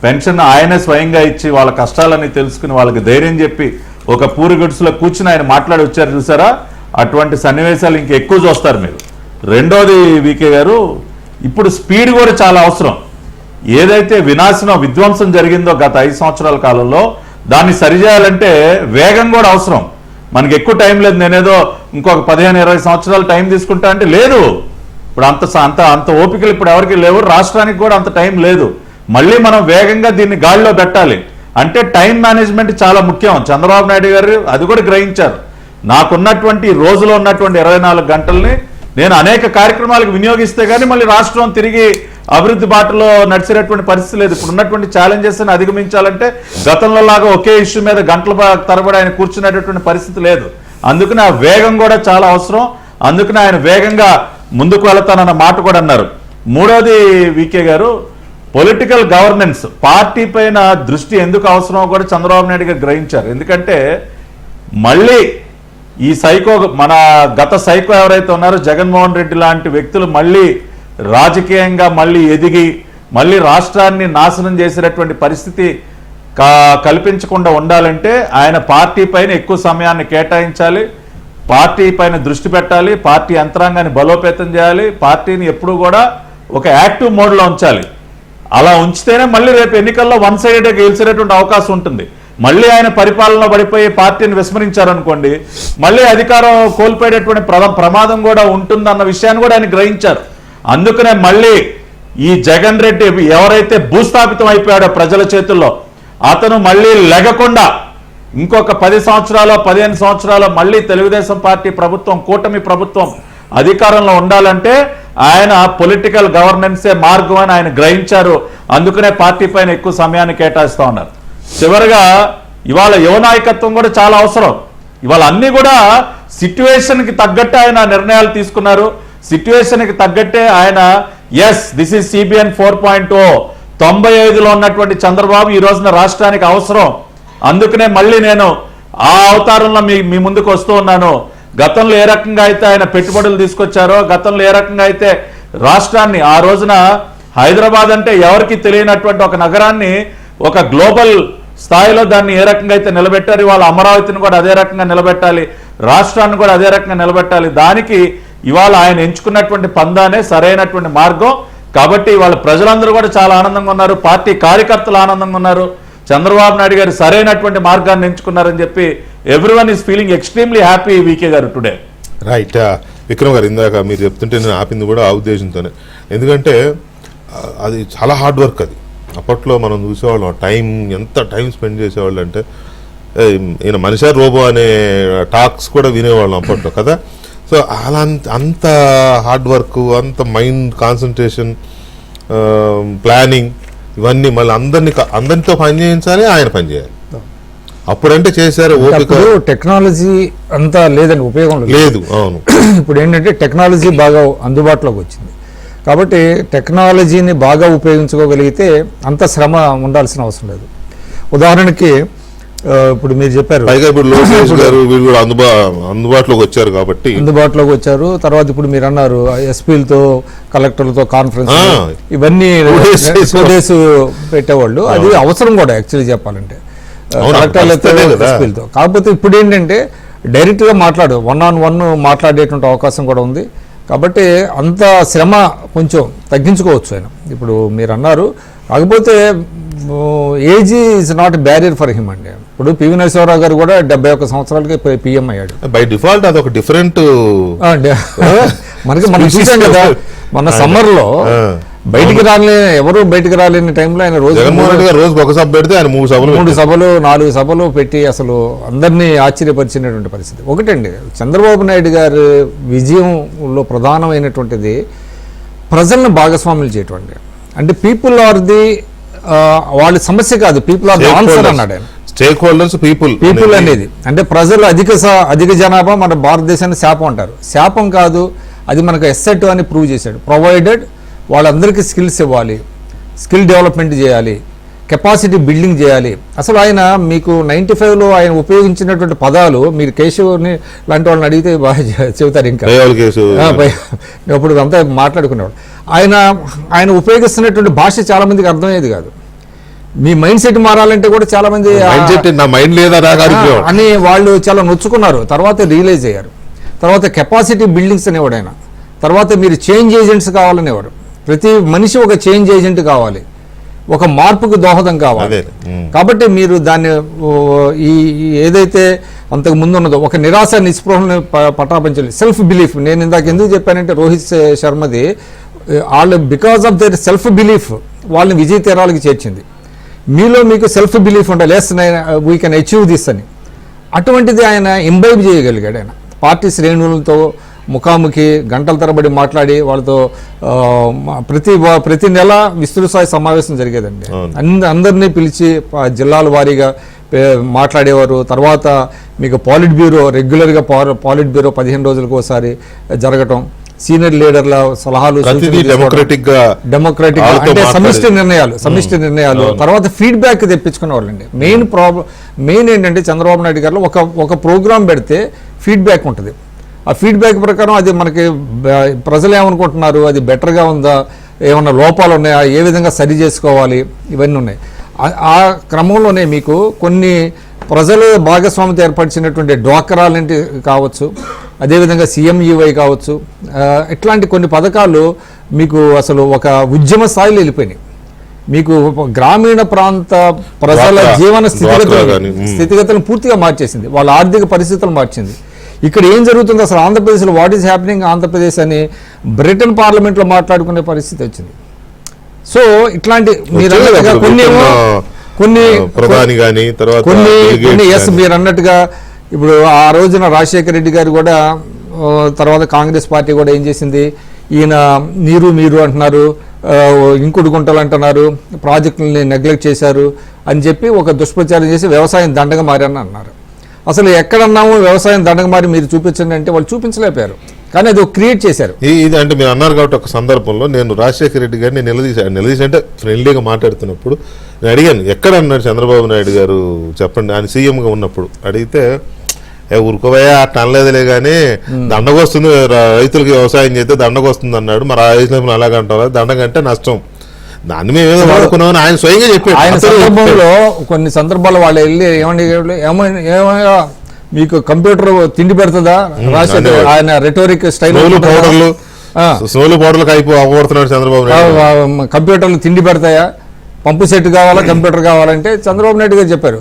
పెన్షన్ ఆయనే స్వయంగా ఇచ్చి వాళ్ళ కష్టాలని తెలుసుకుని వాళ్ళకి ధైర్యం చెప్పి ఒక పూరి గుడిసెలో కూర్చుని ఆయన మాట్లాడి వచ్చారు చూసారా. అటువంటి సన్నివేశాలు ఇంకా ఎక్కువ చూస్తారు మీరు. రెండోది వీకే గారు, ఇప్పుడు స్పీడ్ కూడా చాలా అవసరం. ఏదైతే విధ్వంసం జరిగిందో గత 5 సంవత్సరాల కాలంలో దాన్ని సరిచేయాలంటే వేగం కూడా అవసరం. మనకి ఎక్కువ టైం లేదు. నేనేదో ఇంకొక 15-20 సంవత్సరాలు టైం తీసుకుంటా అంటే లేదు. ఇప్పుడు అంత ఓపికలు ఇప్పుడు ఎవరికి లేవు, రాష్ట్రానికి కూడా అంత టైం లేదు. మళ్ళీ మనం వేగంగా దీన్ని గాడిలో పెట్టాలి అంటే టైం మేనేజ్మెంట్ చాలా ముఖ్యం. చంద్రబాబు నాయుడు గారు అది కూడా గ్రహించారు. నాకున్నటువంటి రోజులో ఉన్నటువంటి 24 గంటల్ని నేను అనేక కార్యక్రమాలకు వినియోగిస్తే కానీ మళ్ళీ రాష్ట్రం తిరిగి అభివృద్ధి బాటలో నడిచేటటువంటి పరిస్థితి లేదు. ఇప్పుడు ఉన్నటువంటి ఛాలెంజెస్ ని అధిగమించాలంటే గతంలో లాగా ఒకే ఇష్యూ మీద గంటల తరబడి ఆయన కూర్చునేటటువంటి పరిస్థితి లేదు. అందుకని ఆ వేగం కూడా చాలా అవసరం. అందుకని ఆయన వేగంగా ముందుకు వెళతానన్న మాట కూడా అన్నారు. మూడోది వీకే గారు, పొలిటికల్ గవర్నెన్స్, పార్టీ పైన దృష్టి ఎందుకు అవసరమో కూడా చంద్రబాబు నాయుడు గారు గ్రహించారు. ఎందుకంటే మళ్ళీ ఈ మన గత సైకో ఎవరైతే ఉన్నారో జగన్మోహన్ రెడ్డి లాంటి వ్యక్తులు మళ్ళీ రాజకీయంగా మళ్ళీ ఎదిగి మళ్ళీ రాష్ట్రాన్ని నాశనం చేసేటటువంటి పరిస్థితి కల్పించకుండా ఉండాలంటే ఆయన పార్టీ పైన ఎక్కువ సమయాన్ని కేటాయించాలి, పార్టీ పైన దృష్టి పెట్టాలి, పార్టీ యంత్రాంగాన్ని బలోపేతం చేయాలి, పార్టీని ఎప్పుడూ కూడా ఒక యాక్టివ్ మోడ్లో ఉంచాలి. అలా ఉంచితేనే మళ్ళీ రేపు ఎన్నికల్లో వన్ సైడెడ్గా గెలిచేటటువంటి అవకాశం ఉంటుంది. మళ్ళీ ఆయన పరిపాలనలో పడిపోయి పార్టీని విస్మరించారనుకోండి, మళ్ళీ అధికారం కోల్పోయేటటువంటి ప్రమాదం కూడా ఉంటుందన్న విషయాన్ని కూడా ఆయన గ్రహించారు. అందుకనే మళ్ళీ ఈ జగన్ రెడ్డి ఎవరైతే భూస్థాపితం అయిపోయాడో ప్రజల చేతుల్లో, అతను మళ్ళీ లెగకుండా ఇంకొక 10 సంవత్సరాలు 15 సంవత్సరాలు మళ్ళీ తెలుగుదేశం పార్టీ ప్రభుత్వం, కూటమి ప్రభుత్వం అధికారంలో ఉండాలంటే ఆయన పొలిటికల్ గవర్నెన్సే మార్గం అని ఆయన గ్రహించారు. అందుకనే పార్టీ పైన ఎక్కువ సమయాన్ని కేటాయిస్తూ ఉన్నారు. చివరిగా ఇవాళ యువ నాయకత్వం కూడా చాలా అవసరం. ఇవాళ అన్ని కూడా సిట్యువేషన్కి తగ్గట్టు ఆయన నిర్ణయాలు తీసుకున్నారు. సిట్యువేషన్కి తగ్గట్టే ఆయన దిస్ ఈజ్ CBN 4.0 95లో ఉన్నటువంటి చంద్రబాబు ఈ రోజున రాష్ట్రానికి అవసరం. అందుకనే మళ్ళీ నేను ఆ అవతారంలో మీ ముందుకు వస్తూ ఉన్నాను. గతంలో ఏ రకంగా అయితే ఆయన పెట్టుబడులు తీసుకొచ్చారో, గతంలో ఏ రకంగా అయితే రాష్ట్రాన్ని, ఆ రోజున హైదరాబాద్ అంటే ఎవరికి తెలియనటువంటి ఒక నగరాన్ని ఒక గ్లోబల్ స్థాయిలో దాన్ని ఏ రకంగా అయితే నిలబెట్టారు, ఇవాళ అమరావతిని కూడా అదే రకంగా నిలబెట్టాలి, రాష్ట్రాన్ని కూడా అదే రకంగా నిలబెట్టాలి. దానికి ఇవాళ ఆయన ఎంచుకున్నటువంటి పందానే సరైనటువంటి మార్గం. కాబట్టి ఇవాళ ప్రజలందరూ కూడా చాలా ఆనందంగా ఉన్నారు, పార్టీ కార్యకర్తలు ఆనందంగా ఉన్నారు. చంద్రబాబు నాయుడు గారు సరైనటువంటి మార్గాన్ని ఎంచుకున్నారని చెప్పి everyone is feeling extremely happy VK garu today. Right. Vikram గారు, ఇందాక మీరు చెప్తుంటే నేను ఆపింది కూడా ఆ ఉద్దేశంతోనే. ఎందుకంటే అది చాలా హార్డ్ వర్క్. అది అప్పట్లో మనం చూసేవాళ్ళం, ఎంత టైం స్పెండ్ చేసేవాళ్ళు అంటే ఈయన మనిషా రోబో అనే టాక్స్ కూడా వినేవాళ్ళం అప్పట్లో కదా. సో అలా అంత హార్డ్ వర్క్, అంత మైండ్ కాన్సన్ట్రేషన్, ప్లానింగ్, ఇవన్నీ మళ్ళీ అందరితో పని చేయించాలి, ఆయన పని చేయాలి. అప్పుడంటే చేశారు, ఓపిక. టెక్నాలజీ అంతా లేదని ఉపయోగం లేదు. అవును. ఇప్పుడు ఏంటంటే టెక్నాలజీ బాగా అందుబాటులోకి వచ్చింది కాబట్టి టెక్నాలజీని బాగా ఉపయోగించుకోగలిగితే అంత శ్రమ ఉండాల్సిన అవసరం లేదు. ఉదాహరణకి ఇప్పుడు మీరు చెప్పారు, పైగా ఇప్పుడు లోకేష్ గారు వీళ్ళు కూడా అందుబాటులోకి వచ్చారు కాబట్టి అందుబాటులోకి వచ్చారు. తర్వాత ఇప్పుడు మీరు అన్నారు ఎస్పీలతో కలెక్టర్లతో కాన్ఫరెన్స్, ఇవన్నీ 2 days పెట్టేవాళ్ళు. అది అవసరం కూడా యాక్చువల్లీ చెప్పాలంటే కలెక్టర్లతో ఎస్పీలతో. కాకపోతే ఇప్పుడు ఏంటంటే డైరెక్ట్గా one-on-one మాట్లాడేటువంటి అవకాశం కూడా ఉంది. కాబట్టి అంత శ్రమ కొంచెం తగ్గించుకోవచ్చు ఆయన. ఇప్పుడు మీరు అన్నారు, కాకపోతే age is not barrier for him అండి. ఇప్పుడు పివి నరసింహారావు గారు కూడా 71 సంవత్సరాలకి పిఎం అయ్యాడు. బై డిఫాల్ట్ అది ఒక డిఫరెంట్ మనకి మనం చూసాం కదా మన సమ్మర్లో ఎవరు బయటికి రాలేని టైంలో ఆయన రోజుకి ఒక సభ పెడితే ఆయన 3 సభలు 4 సభలు పెట్టి అసలు అందరినీ ఆశ్చర్యపరిచినటువంటి పరిస్థితి. ఒకటండి, చంద్రబాబు నాయుడు గారి విజయంలో ప్రధానమైనటువంటిది ప్రజలను భాగస్వాములు చేయటం. అంటే పీపుల్ ఆర్ ది వాళ్ళ సమస్య కాదు, పీపుల్ ఆర్ ది ఆన్సర్ అన్నాడు ఆయన. స్టేక్ హోల్డర్స్ పీపుల్ అనేది అంటే ప్రజలు అధిక జనాభా మన భారతదేశాన్ని శాపం అంటారు. శాపం కాదు, అది మనకు ఎస్సెట్ అని ప్రూవ్ చేశాడు. ప్రొవైడెడ్ వాళ్ళందరికీ స్కిల్స్ ఇవ్వాలి, స్కిల్ డెవలప్మెంట్ చేయాలి, కెపాసిటీ బిల్డింగ్ చేయాలి. అసలు ఆయన మీకు 95లో ఆయన ఉపయోగించినటువంటి పదాలు మీరు కేశవ్ని లాంటి వాళ్ళని అడిగితే బాగా చెబుతారు. ఇంకా అప్పుడు అంతా మాట్లాడుకునేవాడు. ఆయన ఉపయోగిస్తున్నటువంటి భాష చాలా మందికి అర్థమయ్యేది కాదు. మీ మైండ్ సెట్ మారాలంటే కూడా చాలా మంది అని వాళ్ళు చాలా నొచ్చుకున్నారు. తర్వాత రియలైజ్ అయ్యారు. తర్వాత కెపాసిటీ బిల్డింగ్స్ అనేవాడు ఆయన. తర్వాత మీరు చేంజ్ ఏజెంట్స్ కావాలనేవాడు. ప్రతి మనిషి ఒక చేంజ్ ఏజెంట్ కావాలి, ఒక మార్పుకు దోహదం కావాలి. కాబట్టి మీరు దాన్ని ఏదైతే అంతకు ముందు ఉన్నదో ఒక నిరాశ నిస్పృహలను పటాపించాలి. సెల్ఫ్ బిలీఫ్, నేను ఇందాక ఎందుకు చెప్పానంటే రోహిత్ శర్మది వాళ్ళు because of their self belief వాళ్ళని విజయ తీరాలకు చేర్చింది. మీలో మీకు సెల్ఫ్ బిలీఫ్ ఉండాలి, yes we can achieve this అని. అటువంటిది ఆయన ఇంబైబ్ చేయగలిగాడు. ఆయన పార్టీ శ్రేణులతో ముఖాముఖి గంటల తరబడి మాట్లాడి వాళ్ళతో ప్రతి నెల విస్తృత స్థాయి సమావేశం జరిగేదండి. అందరినీ పిలిచి జిల్లాల వారీగా మాట్లాడేవారు. తర్వాత మీకు పాలిట్ బ్యూరో రెగ్యులర్గా పాలిట్ బ్యూరో 15 రోజులకు ఒకసారి జరగటం, సీనియర్ లీడర్ల సలహాలు, డెమోక్రటిక్ అంటే సమిష్టి నిర్ణయాలు తర్వాత ఫీడ్బ్యాక్ తెప్పించుకునే వాళ్ళండి. మెయిన్ ఏంటంటే చంద్రబాబు నాయుడు గారిలో ఒక ప్రోగ్రాం పెడితే ఫీడ్బ్యాక్ ఉంటుంది. ఆ ఫీడ్బ్యాక్ ప్రకారం అది మనకి ప్రజలు ఏమనుకుంటున్నారు, అది బెటర్గా ఉందా, ఏమన్నా లోపాలు ఉన్నాయా, ఏ విధంగా సరి చేసుకోవాలి, ఇవన్నీ ఉన్నాయి. ఆ క్రమంలోనే మీకు కొన్ని ప్రజలు భాగస్వామ్యత ఏర్పరిచినటువంటి డ్వాక్రా లాంటి కావచ్చు, అదేవిధంగా CMUI కావచ్చు, ఇట్లాంటి కొన్ని పథకాలు మీకు అసలు ఒక ఉద్యమ స్థాయిలో వెళ్ళిపోయినాయి. మీకు గ్రామీణ ప్రాంత ప్రజల జీవన స్థితిగతులను పూర్తిగా మార్చేసింది, వాళ్ళ ఆర్థిక పరిస్థితులు మార్చింది. ఇక్కడ ఏం జరుగుతుంది అసలు ఆంధ్రప్రదేశ్లో, వాట్ ఈస్ హ్యాపెనింగ్ ఆంధ్రప్రదేశ్ అని బ్రిటన్ పార్లమెంట్లో మాట్లాడుకునే పరిస్థితి వచ్చింది. సో ఇట్లాంటి మీరు మీరు అన్నట్టుగా ఇప్పుడు ఆ రోజున రాజశేఖర రెడ్డి గారు కూడా, తర్వాత కాంగ్రెస్ పార్టీ కూడా ఏం చేసింది, ఈయన మీరు అంటున్నారు, ఇంకుడు గుంటలు అంటున్నారు, ప్రాజెక్టులని నెగ్లెక్ట్ చేశారు అని చెప్పి ఒక దుష్ప్రచారం చేసి వ్యవసాయం దండగా మారని అన్నారు. అసలు ఎక్కడన్నామో వ్యవసాయం దండగా మారి మీరు చూపించండి అంటే వాళ్ళు చూపించలేకపోయారు. కానీ అది క్రియేట్ చేశారు. ఇది అంటే మీరు అన్నారు కాబట్టి ఒక సందర్భంలో నేను రాజశేఖర రెడ్డి గారిని నిలదీసి అంటే ఫ్రెండ్లీగా మాట్లాడుతున్నప్పుడు నేను అడిగాను, ఎక్కడ అన్నాడు చంద్రబాబు నాయుడు గారు చెప్పండి, ఆయన సీఎంగా ఉన్నప్పుడు అడిగితే ఊరుకోవయ్యా అట్లా అనలేదులే కానీ దండగొస్తుంది, రైతులకి వ్యవసాయం చేస్తే దండగొస్తుంది అన్నాడు. మరి ఆ రైతులు అలాగంటారా? దండగంటే నష్టం, దాన్ని మేము ఏదో వాడుకున్నామని ఆయన స్వయంగా చెప్పాడు. ఆయన సందర్భంలో కొన్ని సందర్భాలు వాళ్ళు వెళ్ళి ఏమన్నా మీకు కంప్యూటర్ తిండి పెడుతుందా రాసేది, ఆయన రెటోరిక్ స్టైల్ సోలు పౌడర్లకు అవ్వబడుతున్నాడు చంద్రబాబు నాయుడు. కంప్యూటర్లు తిండి పెడతాయా, పంపు సెట్ కావాలా, కంప్యూటర్ కావాలంటే చంద్రబాబు నాయుడు గారు చెప్పారు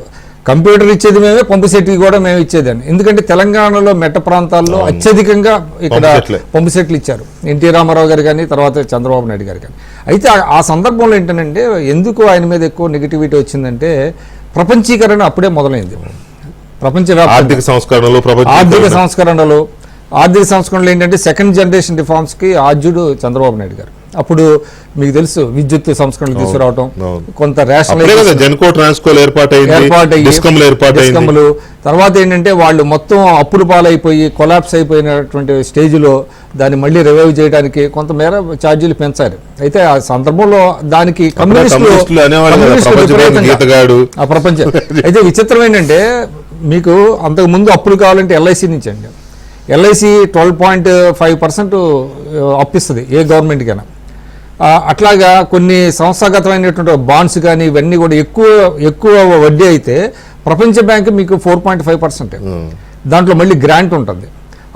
కంప్యూటర్ ఇచ్చేది మేమే, పంపు సెట్ కూడా మేము ఇచ్చేదని. ఎందుకంటే తెలంగాణలో మెట్ట ప్రాంతాల్లో అత్యధికంగా ఇక్కడ పంపు సెట్లు ఇచ్చారు ఎన్టీ రామారావు గారు కానీ, తర్వాత చంద్రబాబు నాయుడు గారు కానీ. అయితే ఆ సందర్భంలో ఏంటంటే ఎందుకు ఆయన మీద ఎక్కువ నెగిటివిటీ వచ్చిందంటే ప్రపంచీకరణ అప్పుడే మొదలైంది. ప్రపంచవ్యాప్తంగా ఆర్థిక సంస్కరణలు ఏంటంటే సెకండ్ జనరేషన్ రిఫార్మ్స్కి ఆద్యుడు చంద్రబాబు నాయుడు గారు. అప్పుడు మీకు తెలుసు విద్యుత్ సంస్కరణలు తీసుకురావడం, కొంత డిస్కమ్లు, తర్వాత ఏంటంటే వాళ్ళు మొత్తం అప్పులు పాలైపోయి కొలాప్స్ అయిపోయినటువంటి స్టేజ్లో దాన్ని మళ్ళీ రివైవ్ చేయడానికి కొంతమేర ఛార్జీలు పెంచారు. అయితే ఆ సందర్భంలో దానికి ఆ ప్రపంచం అయితే విచిత్రం ఏంటంటే మీకు అంతకు ముందు అప్పులు కావాలంటే ఎల్ఐసి నుంచి అండి. ఎల్ఐసి 12.5% అప్పిస్తుంది ఏ గవర్నమెంట్కైనా. అట్లాగా కొన్ని సంస్థాగతమైనటువంటి బాండ్స్ కానీ ఇవన్నీ కూడా ఎక్కువ వడ్డీ అయితే ప్రపంచ బ్యాంక్ మీకు 4.5%. దాంట్లో మళ్ళీ గ్రాంట్ ఉంటుంది.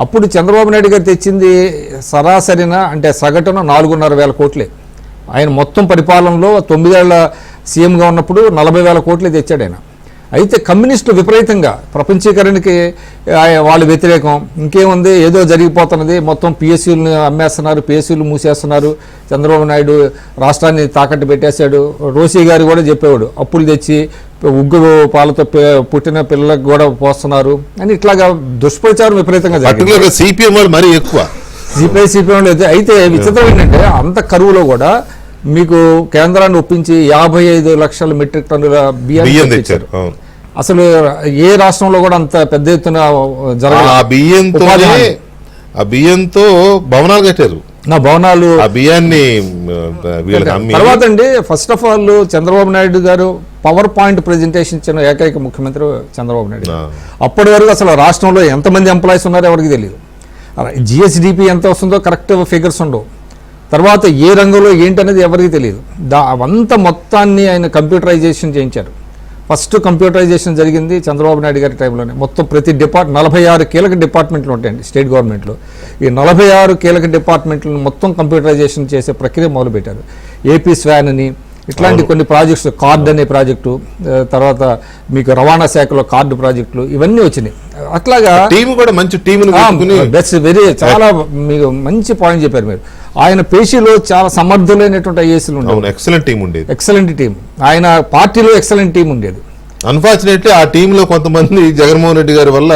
అప్పుడు చంద్రబాబు నాయుడు గారు తెచ్చింది సరాసరిన అంటే సగటున 4,500,000 కోట్లే. ఆయన మొత్తం పరిపాలనలో 9 ఏళ్ల సీఎంగా ఉన్నప్పుడు 40,000 కోట్లే తెచ్చాడు ఆయన. అయితే కమ్యూనిస్టులు విపరీతంగా ప్రపంచీకరణకి వాళ్ళు వ్యతిరేకం. ఇంకేముంది, ఏదో జరిగిపోతున్నది, మొత్తం పిఎస్యూలను అమ్మేస్తున్నారు, పిఎస్యూలు మూసేస్తున్నారు, చంద్రబాబు నాయుడు రాష్ట్రాన్ని తాకట్టు పెట్టేశాడు. రోసీ గారు కూడా చెప్పేవాడు అప్పులు తెచ్చి ఉగ్గు పాలతో పుట్టిన పిల్లలకు కూడా పోస్తున్నారు అని. ఇట్లాగా దుష్ప్రచారం విపరీతంగా జరిగింది. సిపిఎం మరీ ఎక్కువ సిపిఎం. అయితే విచిత్రం ఏంటంటే అంత కరువులో కూడా మీకు కేంద్రాన్ని ఒప్పించి 55 లక్షల మెట్రిక్ టన్నుల బియ్యం తెచ్చారు. అసలు ఏ రాష్ట్రంలో కూడా అంత పెద్ద ఎత్తున బియ్యంతో భవనాలు కట్టారు. నా భవనాలు బియ్యాన్ని తర్వాత అండి first of all Chandrababu Naidu గారు పవర్ పాయింట్ ప్రెజెంటేషన్ ఇచ్చిన ఏకైక ముఖ్యమంత్రి చంద్రబాబు నాయుడు. అప్పటి వరకు అసలు రాష్ట్రంలో ఎంతమంది ఎంప్లాయీస్ ఉన్నారో ఎవరికి తెలియదు. జిఎస్డిపి ఎంత వస్తుందో కరెక్ట్ ఫిగర్స్ ఉండవు. తర్వాత ఏ రంగంలో ఏంటనేది ఎవరికి తెలియదు. అవంతా మొత్తాన్ని ఆయన కంప్యూటరైజేషన్ చేయించారు. ఫస్ట్ కంప్యూటరైజేషన్ జరిగింది చంద్రబాబు నాయుడు గారి టైంలోనే. మొత్తం ప్రతి 46 కీలక డిపార్ట్మెంట్లు ఉంటాయండి స్టేట్ గవర్నమెంట్లో. ఈ 46 కీలక డిపార్ట్మెంట్లను మొత్తం కంప్యూటరైజేషన్ చేసే ప్రక్రియ మొదలుపెట్టారు. ఏపీ స్వాన్ అని ఇట్లాంటి కొన్ని ప్రాజెక్ట్స్, కార్డ్ అనే ప్రాజెక్టు, తర్వాత మీకు రవాణా శాఖలో కార్డు ప్రాజెక్టులు ఇవన్నీ వచ్చినాయి. అట్లాగా టీం కూడా మంచి టీం, చాలా మీకు మంచి పాయింట్ చెప్పారు మీరు. ఆయన పేషీలో చాలా సమర్థులైనటువంటి ఐఏఎస్లు ఉండేది. Excellent team. ఆయన పార్టీలో ఎక్సలెంట్ టీం ఉండేది. అన్ఫార్చునేట్లీ ఆ టీంలో కొంతమంది జగన్మోహన్ రెడ్డి గారి వల్ల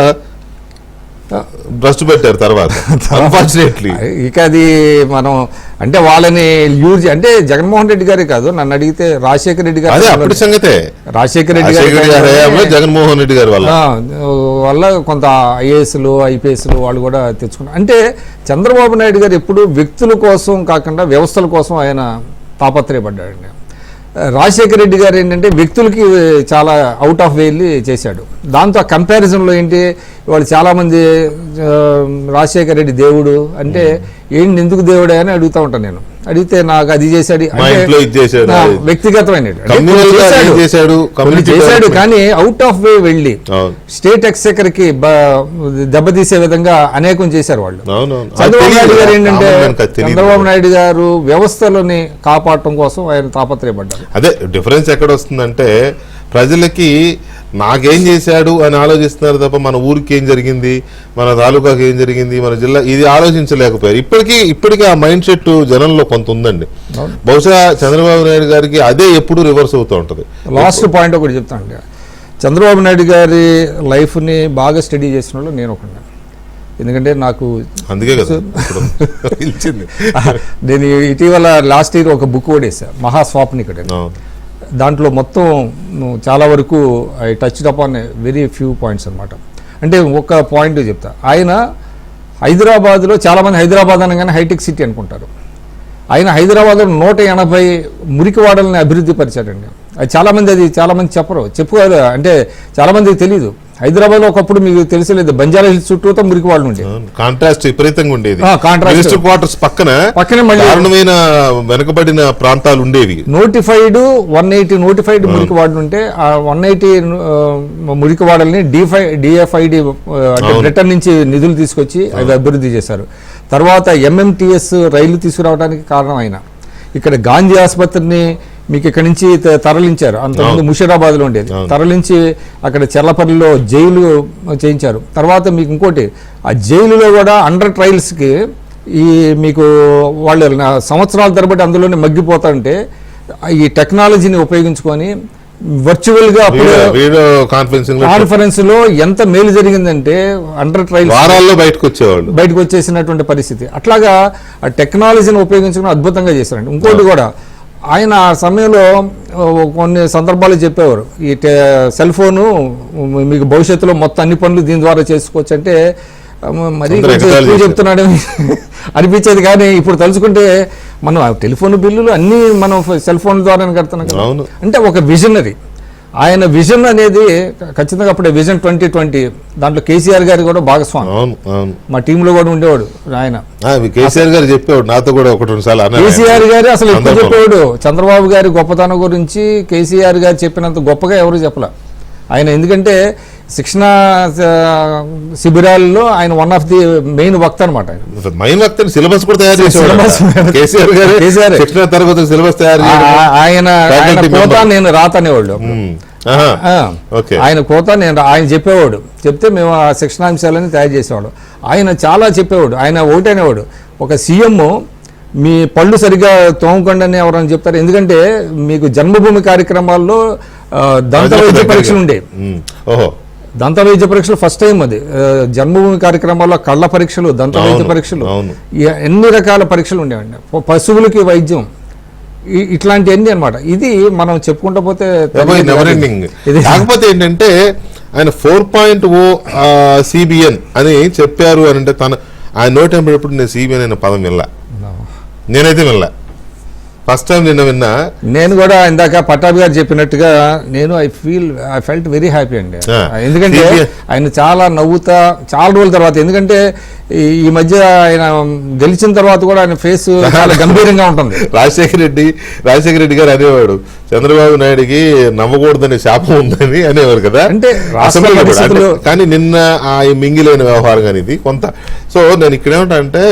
భ్రష్టు పెట్టారు తర్వాత. అన్ఫార్చునేట్లీ ఇక అది మనం అంటే వాళ్ళని యూజ్ అంటే జగన్మోహన్ రెడ్డి గారే కాదు, నన్ను అడిగితే రాజశేఖర రెడ్డి గారు సంగతే. రాజశేఖర రెడ్డి గారు జగన్మోహన్ రెడ్డి గారి వల్ల కొంత ఐఏఎస్లు ఐపీఎస్లు వాళ్ళు కూడా తెచ్చుకున్నారు. అంటే చంద్రబాబు నాయుడు గారు ఎప్పుడు వ్యక్తుల కోసం కాకుండా వ్యవస్థల కోసం ఆయన తాపత్రయపడ్డాడండి. రాజశేఖర రెడ్డి గారు ఏంటంటే వ్యక్తులకి చాలా అవుట్ ఆఫ్ వే చేశాడు. దాంతో ఆ కంపారిజన్లో ఏంటి వాళ్ళు చాలామంది రాజశేఖర రెడ్డి దేవుడు అంటే ఏంటి, ఎందుకు దేవుడే అని అడుగుతూ ఉంటాను నేను. అడిగితే నాకు అది చేశాడు, వ్యక్తిగతమైన చేశాడు కానీ అవుట్ ఆఫ్ వే వెళ్ళి స్టేట్ ఎక్స్చెకర్కి దెబ్బతీసే విధంగా అనేకం చేశారు వాళ్ళు. చంద్రబాబు నాయుడు గారు ఏంటంటే చంద్రబాబు నాయుడు గారు వ్యవస్థలని కాపాడటం కోసం ఆయన తాపత్రయపడ్డారు. అదే డిఫరెన్స్ ఎక్కడ వస్తుందంటే ప్రజలకి నాకేం చేశాడు అని ఆలోచిస్తున్నారు తప్ప మన ఊరికి ఏం జరిగింది, మన తాలూకాకి ఏం జరిగింది, మన జిల్లా ఇది ఆలోచించలేకపోయారు. ఇప్పటికీ ఆ మైండ్ సెట్ జనంలో కొంత ఉందండి. బహుశా చంద్రబాబు నాయుడు గారికి అదే ఎప్పుడు రివర్స్ అవుతూ ఉంటుంది. లాస్ట్ పాయింట్ ఒకటి చెప్తాను. చంద్రబాబు నాయుడు గారి లైఫ్ని బాగా స్టడీ చేసిన వాళ్ళు నేను ఒకటి. ఎందుకంటే నాకు అందుకే కదా నేను ఇటీవల లాస్ట్ ఇయర్ ఒక బుక్ కూడా వేసాను, మహాస్వాప్నికుడు. దాంట్లో మొత్తం చాలా వరకు I touched upon very few points అనమాట. అంటే ఒక పాయింట్ చెప్తా. ఆయన హైదరాబాద్లో చాలామంది హైదరాబాద్ అనగానే హైటెక్ సిటీ అనుకుంటారు. ఆయన హైదరాబాద్లో 180 మురికివాడల్ని అభివృద్ధి పరిచాడండి. అది చాలామంది చెప్పరు, చెప్పుకోవాలి అంటే చాలామందికి తెలియదు. హైదరాబాద్ లో ఒకప్పుడు మీకు తెలిసలేదు, బంజారా హిల్స్ చుట్టూ మురికి వాళ్ళు ఉండే, కాంట్రాస్ట్ విపరీతంగా ఉండేది. కాంట్రాస్ట్ మినిస్టర్ క్వార్టర్స్ పక్కనే మళ్ళీ దారుణమైన వెనుకబడిన ప్రాంతాలు ఉండేవి. నోటిఫైడ్ 180 నోటిఫైడ్ మురికి వార్డులు ఉంటే ఆ 180 మురికి వాడల్ని డిఎఫ్ఐడి అంటే బ్రిటన్ నుంచి నిధులు తీసుకొచ్చి అవి అభివృద్ధి చేశారు. తర్వాత ఎంఎంటిఎస్ రైలు తీసుకురావడానికి కారణం ఆయన. ఇక్కడ గాంధీ ఆసుపత్రిని మీకు ఇక్కడ నుంచి తరలించారు, అంతకుముందు ముషీరాబాద్లో ఉండేది, తరలించి అక్కడ చెర్లపల్లిలో జైలు చేయించారు. తర్వాత మీకు ఇంకోటి, ఆ జైలులో కూడా అండర్ ట్రయల్స్కి ఈ మీకు వాళ్ళు సంవత్సరాల తరబడి అందులోనే మగ్గిపోతారంటే ఈ టెక్నాలజీని ఉపయోగించుకొని వర్చువల్గా కాన్ఫరెన్స్ లో ఎంత మేలు జరిగిందంటే అండర్ ట్రయల్స్ వారాల్లో బయటకు వచ్చేసినటువంటి పరిస్థితి. అట్లాగా ఆ టెక్నాలజీని ఉపయోగించుకుని అద్భుతంగా చేశారండి. ఇంకోటి కూడా ఆయన ఆ సమయంలో కొన్ని సందర్భాలు చెప్పేవారు, ఈ సెల్ ఫోను మీకు భవిష్యత్తులో మొత్తం అన్ని పనులు దీని ద్వారా చేసుకోవచ్చు అంటే మరీ ఎక్కువ చెప్తున్నాడు అనిపించేది. కానీ ఇప్పుడు తలుచుకుంటే మనం టెలిఫోన్ బిల్లులు అన్నీ మనం సెల్ ఫోన్ ద్వారానే కడుతున్నాం కదా. అంటే ఒక విజనరీ, ఆయన విజన్ అనేది ఖచ్చితంగా అప్పుడే విజన్ 2020 దాంట్లో కేసీఆర్ గారు కూడా భాగస్వామి, మా టీంలో కూడా ఉండేవాడు ఆయన. కేసీఆర్ గారు చెప్పేవాడు నాతో కూడా ఒకటి రెండు సార్లు. కేసీఆర్ గారు అసలు ఎక్కువ చెప్పేవాడు చంద్రబాబు గారి గొప్పతనం గురించి. కేసీఆర్ గారు చెప్పినంత గొప్పగా ఎవరు చెప్పలే ఆయన, ఎందుకంటే శిక్షణ శిబిరాల్లో ఆయన వన్ ఆఫ్ ది మెయిన్ వక్త అనమాట. మెయిన్ వక్త, సిలబస్ కూడా తయారు చేసేవాడు కేసీఆర్ గారు. శిక్షణ తరగతి సిలబస్ తయారు ఆయన కోత నేను రాత అనేవాళ్ళు. ఆయన కోత ఆయన చెప్పేవాడు, చెప్తే మేము ఆ శిక్షణాంశాలని తయారు చేసేవాడు. ఆయన చాలా చెప్పేవాడు. ఆయన ఒకటి అనేవాడు, ఒక సీఎం మీ పళ్ళు సరిగ్గా తోముకోండి అని ఎవరైనా చెప్తారు, ఎందుకంటే మీకు జన్మభూమి కార్యక్రమాల్లో దంత వైద్య పరీక్షలు ఉండేవి. దంత వైద్య పరీక్షలు ఫస్ట్ టైం అది జన్మభూమి కార్యక్రమాల్లో కళ్ళ పరీక్షలు, దంత వైద్య పరీక్షలు, ఎన్ని రకాల పరీక్షలు ఉండేవండి. పశువులకి వైద్యం, ఇట్లాంటివన్నీ అనమాట. ఇది మనం చెప్పుకుంటూ పోతే కాకపోతే ఏంటంటే ఆయన 4.0 CBN అని చెప్పారు అని అంటే ఆయన నోట్ ఎంపేటప్పుడు నేను CBN అనే పదం వినలా, నేనైతే వినలా. ఫస్ట్ టైం నిన్న విన్నా. నేను కూడా ఇందాక పట్టాభి గారు చెప్పినట్టుగా నేను ఐ ఫెల్ట్ వెరీ హ్యాపీ అండి. ఎందుకంటే ఆయన చాలా నవ్వుతా చాలా రోజుల తర్వాత, ఎందుకంటే ఈ మధ్య ఆయన గెలిచిన తర్వాత కూడా ఆయన ఫేస్ చాలా గంభీరంగా ఉంటుంది. రాజశేఖర రెడ్డి గారు అనేవాడు చంద్రబాబు నాయుడికి నవ్వకూడదని శాపం ఉందని అనేవారు కదా. అంటే కానీ నిన్న ఆ మింగిలేని వ్యవహారం కానీ ఇది కొంత. సో నేను ఇక్కడ ఏమంటా అంటే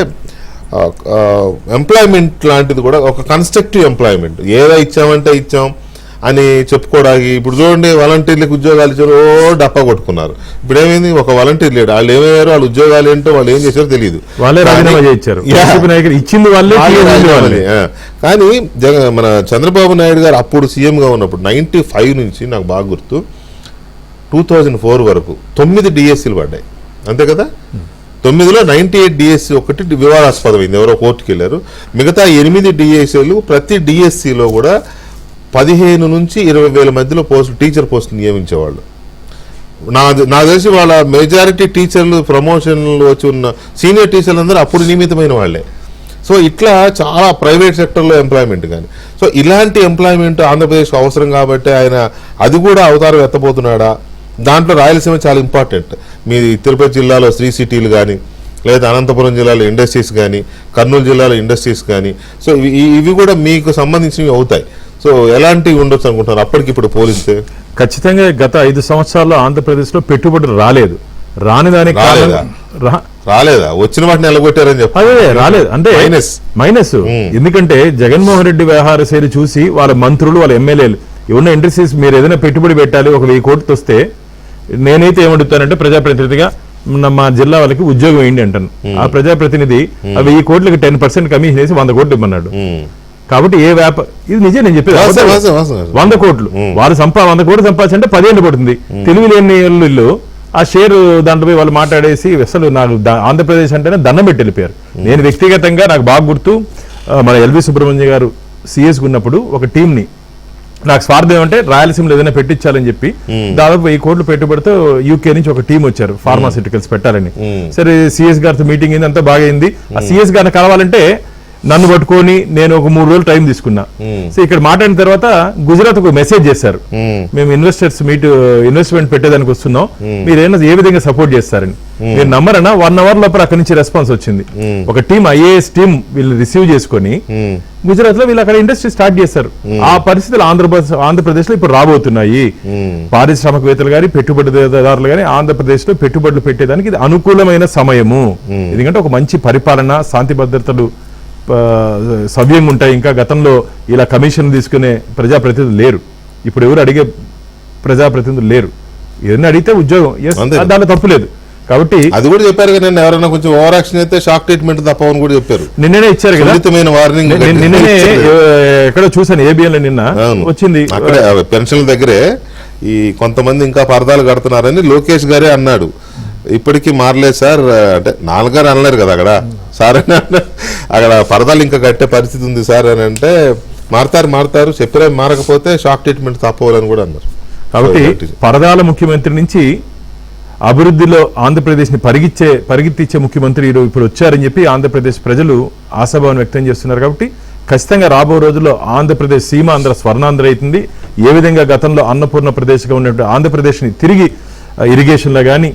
ఎంప్లాయ్మెంట్ లాంటిది కూడా ఒక కన్స్ట్రక్టివ్ ఎంప్లాయ్మెంట్, ఏదో ఇచ్చామంటే ఇచ్చాం అని చెప్పుకోవడానికి. ఇప్పుడు చూడండి, వాలంటీర్లకు ఉద్యోగాలు ఇచ్చారు, డప్పా కొట్టుకున్నారు. ఇప్పుడు ఏమైంది, ఒక వాలంటీర్ లేడు, వాళ్ళు ఏమయ్యారు, వాళ్ళ ఉద్యోగాలు ఏంటో వాళ్ళు ఏం చేశారో తెలియదు. కానీ మన చంద్రబాబు నాయుడు గారు అప్పుడు సీఎంగా ఉన్నప్పుడు 95 నుంచి నాకు బాగా గుర్తు 2004 వరకు 9 DSCలు పడ్డాయి, అంతే కదా. 9లో 98 DSC ఒకటి వివాదాస్పదమైంది, ఎవరో కోర్టుకు వెళ్ళారు. మిగతా 8 DSCలు ప్రతి DSCలో కూడా 15 నుంచి 20 వేల మధ్యలో టీచర్ పోస్టులు నియమించేవాళ్ళు. నా తెలిసి వాళ్ళ మెజారిటీ టీచర్లు ప్రమోషన్లు వచ్చి ఉన్న సీనియర్ టీచర్లు అందరూ అప్పుడు నియమితమైన వాళ్ళే. సో ఇట్లా చాలా ప్రైవేట్ సెక్టర్లో ఎంప్లాయ్మెంట్ కానీ. సో ఇలాంటి ఎంప్లాయ్మెంట్ ఆంధ్రప్రదేశ్కి అవసరం కాబట్టి ఆయన అది కూడా అవతారం ఎత్తబోతున్నాడా. దాంట్లో రాయలసీమ చాలా ఇంపార్టెంట్. మీ తిరుపతి జిల్లాలో శ్రీ సిటీలు కానీ, లేదా అనంతపురం జిల్లాలో ఇండస్ట్రీస్ కానీ, కర్నూలు జిల్లాలో ఇండస్ట్రీస్ కానీ, సో ఇవి కూడా మీకు సంబంధించినవి అవుతాయి. సో ఎలాంటివి ఉండొచ్చు అనుకుంటున్నారు అప్పటికి ఇప్పుడు పోలిస్తే? ఖచ్చితంగా గత 5 సంవత్సరాల్లో ఆంధ్రప్రదేశ్లో పెట్టుబడులు రాలేదు. రాని దానికి రాలేదా, వచ్చిన వాటిని నిలబెట్టారని చెప్పి రాలేదు అంటే మైనస్. ఎందుకంటే జగన్మోహన్ రెడ్డి వ్యవహార శైలి చూసి వాళ్ళ మంత్రులు, వాళ్ళ ఎమ్మెల్యేలు ఉన్న ఇండస్ట్రీస్ మీరు ఏదైనా పెట్టుబడి పెట్టాలి, ఒక 1000 కోట్లు వస్తే నేనైతే ఏమడుగుతానంటే ప్రజాప్రతినిధిగా మా జిల్లా వాళ్ళకి ఉద్యోగం ఏంటి అంటాను. ఆ ప్రజాప్రతినిధి 1000 కోట్లకి 10% కమిషన్ వేసి 100 కోట్లు ఇమ్మన్నాడు. కాబట్టి ఏ ఇది నిజం, నేను చెప్పేది 100 కోట్లు వారు 100 కోట్లు సంపాదించంటే 10 ఏళ్ళు పడుతుంది. తెలివి లేని ఇల్లు ఆ షేరు దాంట్లో వాళ్ళు మాట్లాడేసి అసలు నాకు ఆంధ్రప్రదేశ్ అంటేనే దండం పెట్టి వెళ్ళిపోయారు. నేను వ్యక్తిగతంగా నాకు బాగా గుర్తు, మన ఎల్వి సుబ్రహ్మణ్యం గారు CS ఉన్నప్పుడు ఒక టీంని, నాకు స్వార్థం ఏమంటే రాయలసీమలో ఏదైనా పెట్టించాలని చెప్పి దాదాపు 1000 కోట్లు పెట్టుబడితో UK నుంచి ఒక టీం వచ్చారు ఫార్మాసిటికల్స్ పెట్టాలని. సరే CS గారితో మీటింగ్ అయింది, అంతా బాగా అయింది. ఆ CS గారిని కలవాలంటే నన్ను పట్టుకొని నేను ఒక 3 రోజులు టైం తీసుకున్నా. సో ఇక్కడ మాట్లాడిన తర్వాత గుజరాత్ ఒక మెసేజ్ చేశారు, మేము ఇన్వెస్ట్మెంట్ పెట్టేదానికి వస్తున్నాం, మీరు ఏ విధంగా సపోర్ట్ చేస్తారని. మీరు నమ్మరన్నా 1 అవర్ లోపల అక్కడి నుంచి రెస్పాన్స్ వచ్చింది. ఒక టీం IAS టీం వీళ్ళు రిసీవ్ చేసుకొని గుజరాత్ లో వీళ్ళు అక్కడ ఇండస్ట్రీ స్టార్ట్ చేశారు. ఆ పరిస్థితులు ఆంధ్రప్రదేశ్ లో ఇప్పుడు రాబోతున్నాయి. పారిశ్రామికవేత్తలు గాని పెట్టుబడిదారులు గాని ఆంధ్రప్రదేశ్ లో పెట్టుబడులు పెట్టేదానికి ఇది అనుకూలమైన సమయము. ఎందుకంటే ఒక మంచి పరిపాలన, శాంతి భద్రతలు సవ్యంగా ఉంటాయి. ఇంకా గతంలో ఇలా కమిషన్ తీసుకునే ప్రజాప్రతినిధులు లేరు, ఇప్పుడు ఎవరు అడిగే ప్రజాప్రతినిధులు లేరు. ఏదైనా అడిగితే ఉద్యోగం, దాంట్లో తప్పు లేదు. కాబట్టి అది కూడా చెప్పారు కదా, నేను ఎవరైనా కొంచెం ఓవర్ యాక్షన్ అయితే షాక్ ట్రీట్మెంట్ తప్పవని కూడా చెప్పారు. నిన్ననే ఇచ్చారు కదా వార్నింగ్. నిన్ననే ఎక్కడో చూసాను, ABN లో నిన్న వచ్చింది. అక్కడే పెన్షన్ల దగ్గరే ఈ కొంతమంది ఇంకా పరదాలు కడుతున్నారని లోకేష్ గారే అన్నాడు. ఇప్పటికీ మారలేదు సార్ అంటే, 4 గారు అనలేరు కదా అక్కడ, సార్ అని అక్కడ పరదాలు ఇంకా కట్టే పరిస్థితి ఉంది సార్ అని అంటే, మారతారు చెప్పినా మారకపోతే షాక్ ట్రీట్మెంట్ తప్పవాలని కూడా అన్నారు. కాబట్టి పరదాల ముఖ్యమంత్రి నుంచి అభివృద్ధిలో ఆంధ్రప్రదేశ్ ని పరిగెత్తిచ్చే ముఖ్యమంత్రి ఇప్పుడు వచ్చారని చెప్పి ఆంధ్రప్రదేశ్ ప్రజలు ఆశాభావం వ్యక్తం చేస్తున్నారు. కాబట్టి ఖచ్చితంగా రాబో రోజుల్లో ఆంధ్రప్రదేశ్ సీమాంధ్ర స్వర్ణాంధ్ర అవుతుంది. ఏ విధంగా గతంలో అన్నపూర్ణ ప్రదేశ్గా ఉన్నటువంటి ఆంధ్రప్రదేశ్ని తిరిగి ఇరిగేషన్లో కానీ,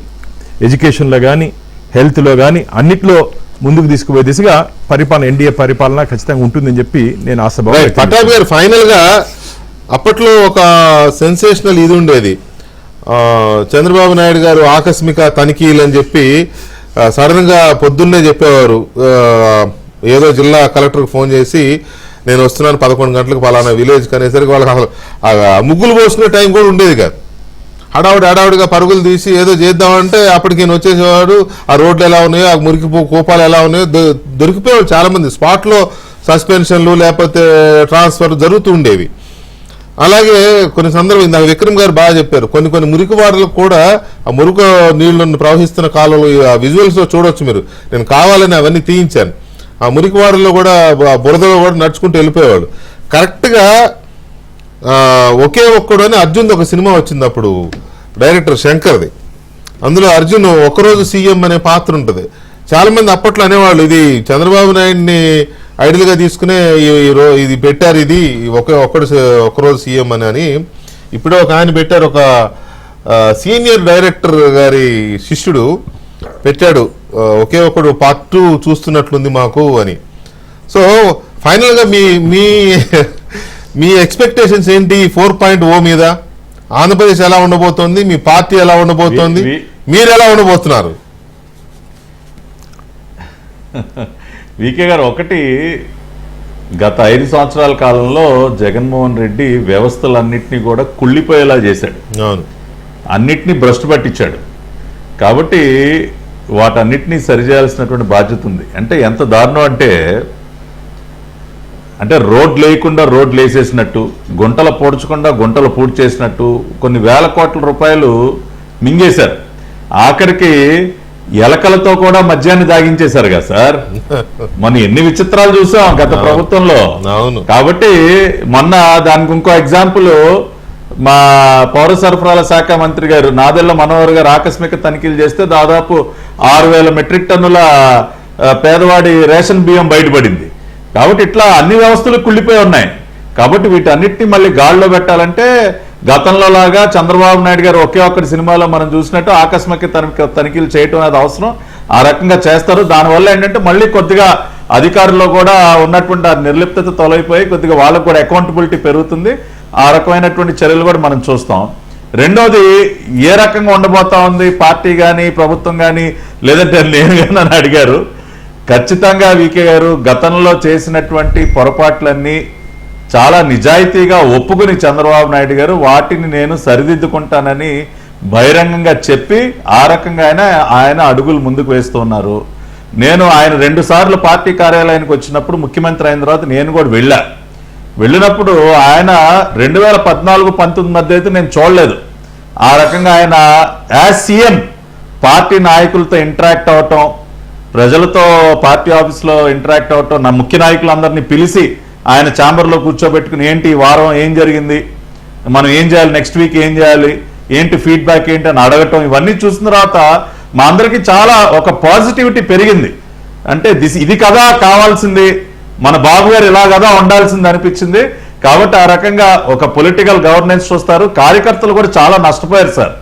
ఎడ్యుకేషన్లో కానీ, హెల్త్లో కానీ అన్నిట్లో ముందుకు తీసుకుపోయే దిశగా పరిపాలన, ఎన్డీఏ పరిపాలన ఖచ్చితంగా ఉంటుందని చెప్పి నేను ఆశాభావం. పట్టాభి గారు ఫైనల్ గా అప్పట్లో ఒక సెన్సేషనల్ ఇది ఉండేది, చంద్రబాబు నాయుడు గారు ఆకస్మిక తనిఖీలు అని చెప్పి సడన్ గా పొద్దున్నే చెప్పేవారు. ఏదో జిల్లా కలెక్టర్కి ఫోన్ చేసి నేను వస్తున్నాను 11 గంటలకు పలానా విలేజ్కి అనేసరికి వాళ్ళకి అసలు ముగ్గులు పోసుకునే టైం కూడా ఉండేది కాదు. హడావుడిగా పరుగులు తీసి ఏదో చేద్దామంటే అప్పటికి నేను వచ్చేసేవాడు. ఆ రోడ్లు ఎలా ఉన్నాయో, ఆ మురికి కోపాలు ఎలా ఉన్నాయో దొరికిపోయేవాడు చాలా మంది. స్పాట్లో సస్పెన్షన్లు లేకపోతే ట్రాన్స్ఫర్ జరుగుతూ ఉండేవి. అలాగే కొన్ని సందర్భం ఇందాక విక్రమ్ గారు బాగా చెప్పారు, కొన్ని మురికి వాడలకు కూడా ఆ మురుగు నీళ్లను ప్రవహిస్తున్న కాలంలో ఆ విజువల్స్ చూడొచ్చు మీరు. నేను కావాలని అవన్నీ తీయించాను. ఆ మురికి వాడల్లో కూడా బురదలో కూడా నడుచుకుంటూ వెళ్ళిపోయేవాడు. కరెక్ట్గా ఒకే ఒక్కడు అని అర్జున్ ఒక సినిమా వచ్చింది అప్పుడు, డైరెక్టర్ శంకర్ది. అందులో అర్జున్ ఒకరోజు సీఎం అనే పాత్ర ఉంటుంది. చాలా మంది అప్పట్లో అనేవాళ్ళు ఇది చంద్రబాబు నాయుడిని ఐడియల్ గా తీసుకునే ఇది పెట్టారు, ఇది ఒకరోజు సీఎం అని. ఇప్పుడే ఒక ఆయన పెట్టారు, ఒక సీనియర్ డైరెక్టర్ గారి శిష్యుడు పెట్టాడు, ఒకే ఒకడు పార్ట్ 2 చూస్తున్నట్లుంది మాకు అని. సో ఫైనల్ గా మీ ఎక్స్పెక్టేషన్స్ ఏంటి 4.0 మీద? ఆంధ్రప్రదేశ్ ఎలా ఉండబోతోంది, మీ పార్టీ ఎలా ఉండబోతోంది, మీరు ఎలా ఉండబోతున్నారు? వికే గారు, ఒకటి గత 5 సంవత్సరాల కాలంలో జగన్మోహన్ రెడ్డి వ్యవస్థలన్నింటినీ కూడా కుళ్ళిపోయేలా చేశాడు, అన్నిటినీ భ్రష్టు పట్టించాడు. కాబట్టి వాటన్నిటినీ సరిచేయాల్సినటువంటి బాధ్యత ఉంది. అంటే ఎంత దారుణం అంటే రోడ్లు లేకుండా రోడ్లు వేసేసినట్టు, గుంటలు పూడ్చకుండా గుంటలు పూడ్చి చేసినట్టు కొన్ని వేల కోట్ల రూపాయలు మింగేశారు. ఆఖరికి ఎలకలతో కూడా మద్యాన్ని దాగించేశారు కదా సార్. మనం ఎన్ని విచిత్రాలు చూసాం గత ప్రభుత్వంలో. కాబట్టి మొన్న దానికి ఇంకో ఎగ్జాంపుల్, మా పౌర సరఫరాల శాఖ మంత్రి గారు నాదెళ్ల మనోహర్ గారు ఆకస్మిక తనిఖీలు చేస్తే దాదాపు 6,000 మెట్రిక్ టన్నుల పేదవాడి రేషన్ బియ్యం బయటపడింది. కాబట్టి ఇట్లా అన్ని వ్యవస్థలు కుళ్ళిపోయి ఉన్నాయి. కాబట్టి వీటన్నిటిని మళ్ళీ గాడిలో పెట్టాలంటే గతంలో లాగా చంద్రబాబు నాయుడు గారు ఒకే ఒక్కటి సినిమాలో మనం చూసినట్టు ఆకస్మిక తనిఖీలు చేయటం అనేది అవసరం. ఆ రకంగా చేస్తారు. దానివల్ల ఏంటంటే మళ్ళీ కొద్దిగా అధికారుల్లో కూడా ఉన్నటువంటి ఆ నిర్లిప్తత తొలగిపోయి కొద్దిగా వాళ్ళకు కూడా అకౌంటబిలిటీ పెరుగుతుంది. ఆ రకమైనటువంటి చర్యలు కూడా మనం చూస్తాం. రెండోది, ఏ రకంగా ఉండబోతా ఉంది పార్టీ కానీ ప్రభుత్వం కానీ, లేదంటే నేను కానీ అని అడిగారు. ఖచ్చితంగా వికే గారు గతంలో చేసినటువంటి పొరపాట్లన్నీ చాలా నిజాయితీగా ఒప్పుకుని చంద్రబాబు నాయుడు గారు వాటిని నేను సరిదిద్దుకుంటానని బహిరంగంగా చెప్పి ఆ రకంగా ఆయన అడుగులు ముందుకు వేస్తున్నారు. నేను ఆయన 2 సార్లు పార్టీ కార్యాలయానికి వచ్చినప్పుడు ముఖ్యమంత్రి అయిన తర్వాత నేను కూడా వెళ్ళినప్పుడు ఆయన 2014-19 మధ్య అయితే నేను చూడలేదు. ఆ రకంగా ఆయన యాజ్ సీఎం పార్టీ నాయకులతో ఇంటరాక్ట్ అవటం, ప్రజలతో పార్టీ ఆఫీస్లో ఇంటరాక్ట్ అవటం, నా ముఖ్య నాయకులందరినీ పిలిచి ఆయన ఛాంబర్లో కూర్చోబెట్టుకుని ఏంటి ఈ వారం ఏం జరిగింది, మనం ఏం చేయాలి, నెక్స్ట్ వీక్ ఏం చేయాలి, ఏంటి ఫీడ్బ్యాక్ ఏంటి అని అడగటం, ఇవన్నీ చూసిన తర్వాత మా అందరికీ చాలా ఒక పాజిటివిటీ పెరిగింది. అంటే ఇది కదా కావాల్సింది, మన బాబు గారు ఇలా కదా ఉండాల్సింది అనిపించింది. కాబట్టి ఆ రకంగా ఒక పొలిటికల్ గవర్నెన్స్ చూస్తారు. కార్యకర్తలు కూడా చాలా నష్టపోయారు సార్.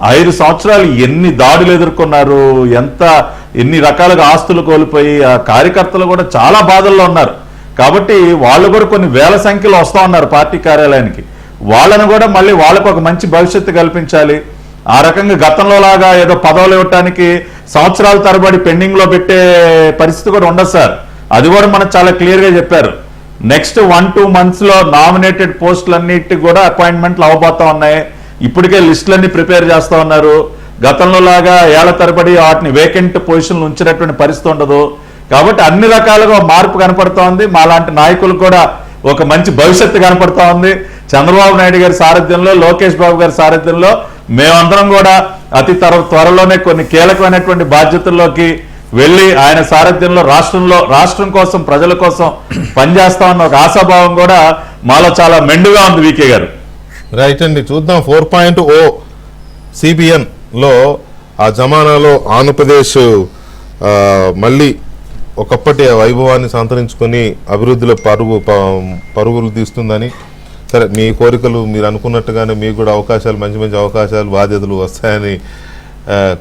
5 సంవత్సరాలు ఎన్ని దాడులు ఎదుర్కొన్నారు, ఎన్ని రకాలుగా ఆస్తులు కోల్పోయి ఆ కార్యకర్తలు కూడా చాలా బాధల్లో ఉన్నారు. కాబట్టి వాళ్ళు కూడా కొన్ని వేల సంఖ్యలో వస్తూ ఉన్నారు పార్టీ కార్యాలయానికి. వాళ్ళను కూడా మళ్ళీ వాళ్ళకు ఒక మంచి భవిష్యత్తు కల్పించాలి. ఆ రకంగా గతంలో లాగా ఏదో పదవులు ఇవ్వటానికి సంవత్సరాల తరబడి పెండింగ్ లో పెట్టే పరిస్థితి కూడా ఉండదు సార్. అది కూడా మనకు చాలా క్లియర్ గా చెప్పారు. నెక్స్ట్ 1-2 months లో నామినేటెడ్ పోస్టులన్నిటికి కూడా అపాయింట్మెంట్లు అవ్వబోతా ఉన్నాయి. ఇప్పటికే లిస్టులన్నీ ప్రిపేర్ చేస్తా ఉన్నారు. గతంలో లాగా ఏళ్ల తరబడి వాటిని వేకెంట్ పొజిషన్లు ఉంచినటువంటి పరిస్థితి ఉండదు. కాబట్టి అన్ని రకాలుగా మార్పు కనపడుతూ ఉంది. మాలాంటి నాయకులకు కూడా ఒక మంచి భవిష్యత్తు కనపడుతూ ఉంది. చంద్రబాబు నాయుడు గారి సారథ్యంలో, లోకేష్ బాబు గారి సారథ్యంలో మేమందరం కూడా అతి త్వరలోనే కొన్ని కీలకమైనటువంటి బాధ్యతల్లోకి వెళ్ళి ఆయన సారథ్యంలో రాష్ట్రం కోసం, ప్రజల కోసం పనిచేస్తామన్న ఒక ఆశాభావం కూడా మాలో చాలా మెండుగా ఉంది. వికే గారు రైట్ అండి, చూద్దాం. 4.0 CBN లో ఆ జమానాలో ఆంధ్రప్రదేశ్ మళ్ళీ ఒకప్పటి వైభవాన్ని సంతరించుకొని అభివృద్ధిలో పరుగులు తీస్తుందని. సరే, మీ కోరికలు మీరు అనుకున్నట్టుగానే మీకు కూడా మంచి మంచి అవకాశాలు, బాధ్యతలు వస్తాయని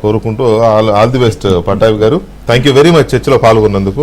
కోరుకుంటూ ఆల్ ది బెస్ట్ పట్టాభి గారు. థ్యాంక్ యూ వెరీ మచ్ చర్చలో పాల్గొన్నందుకు.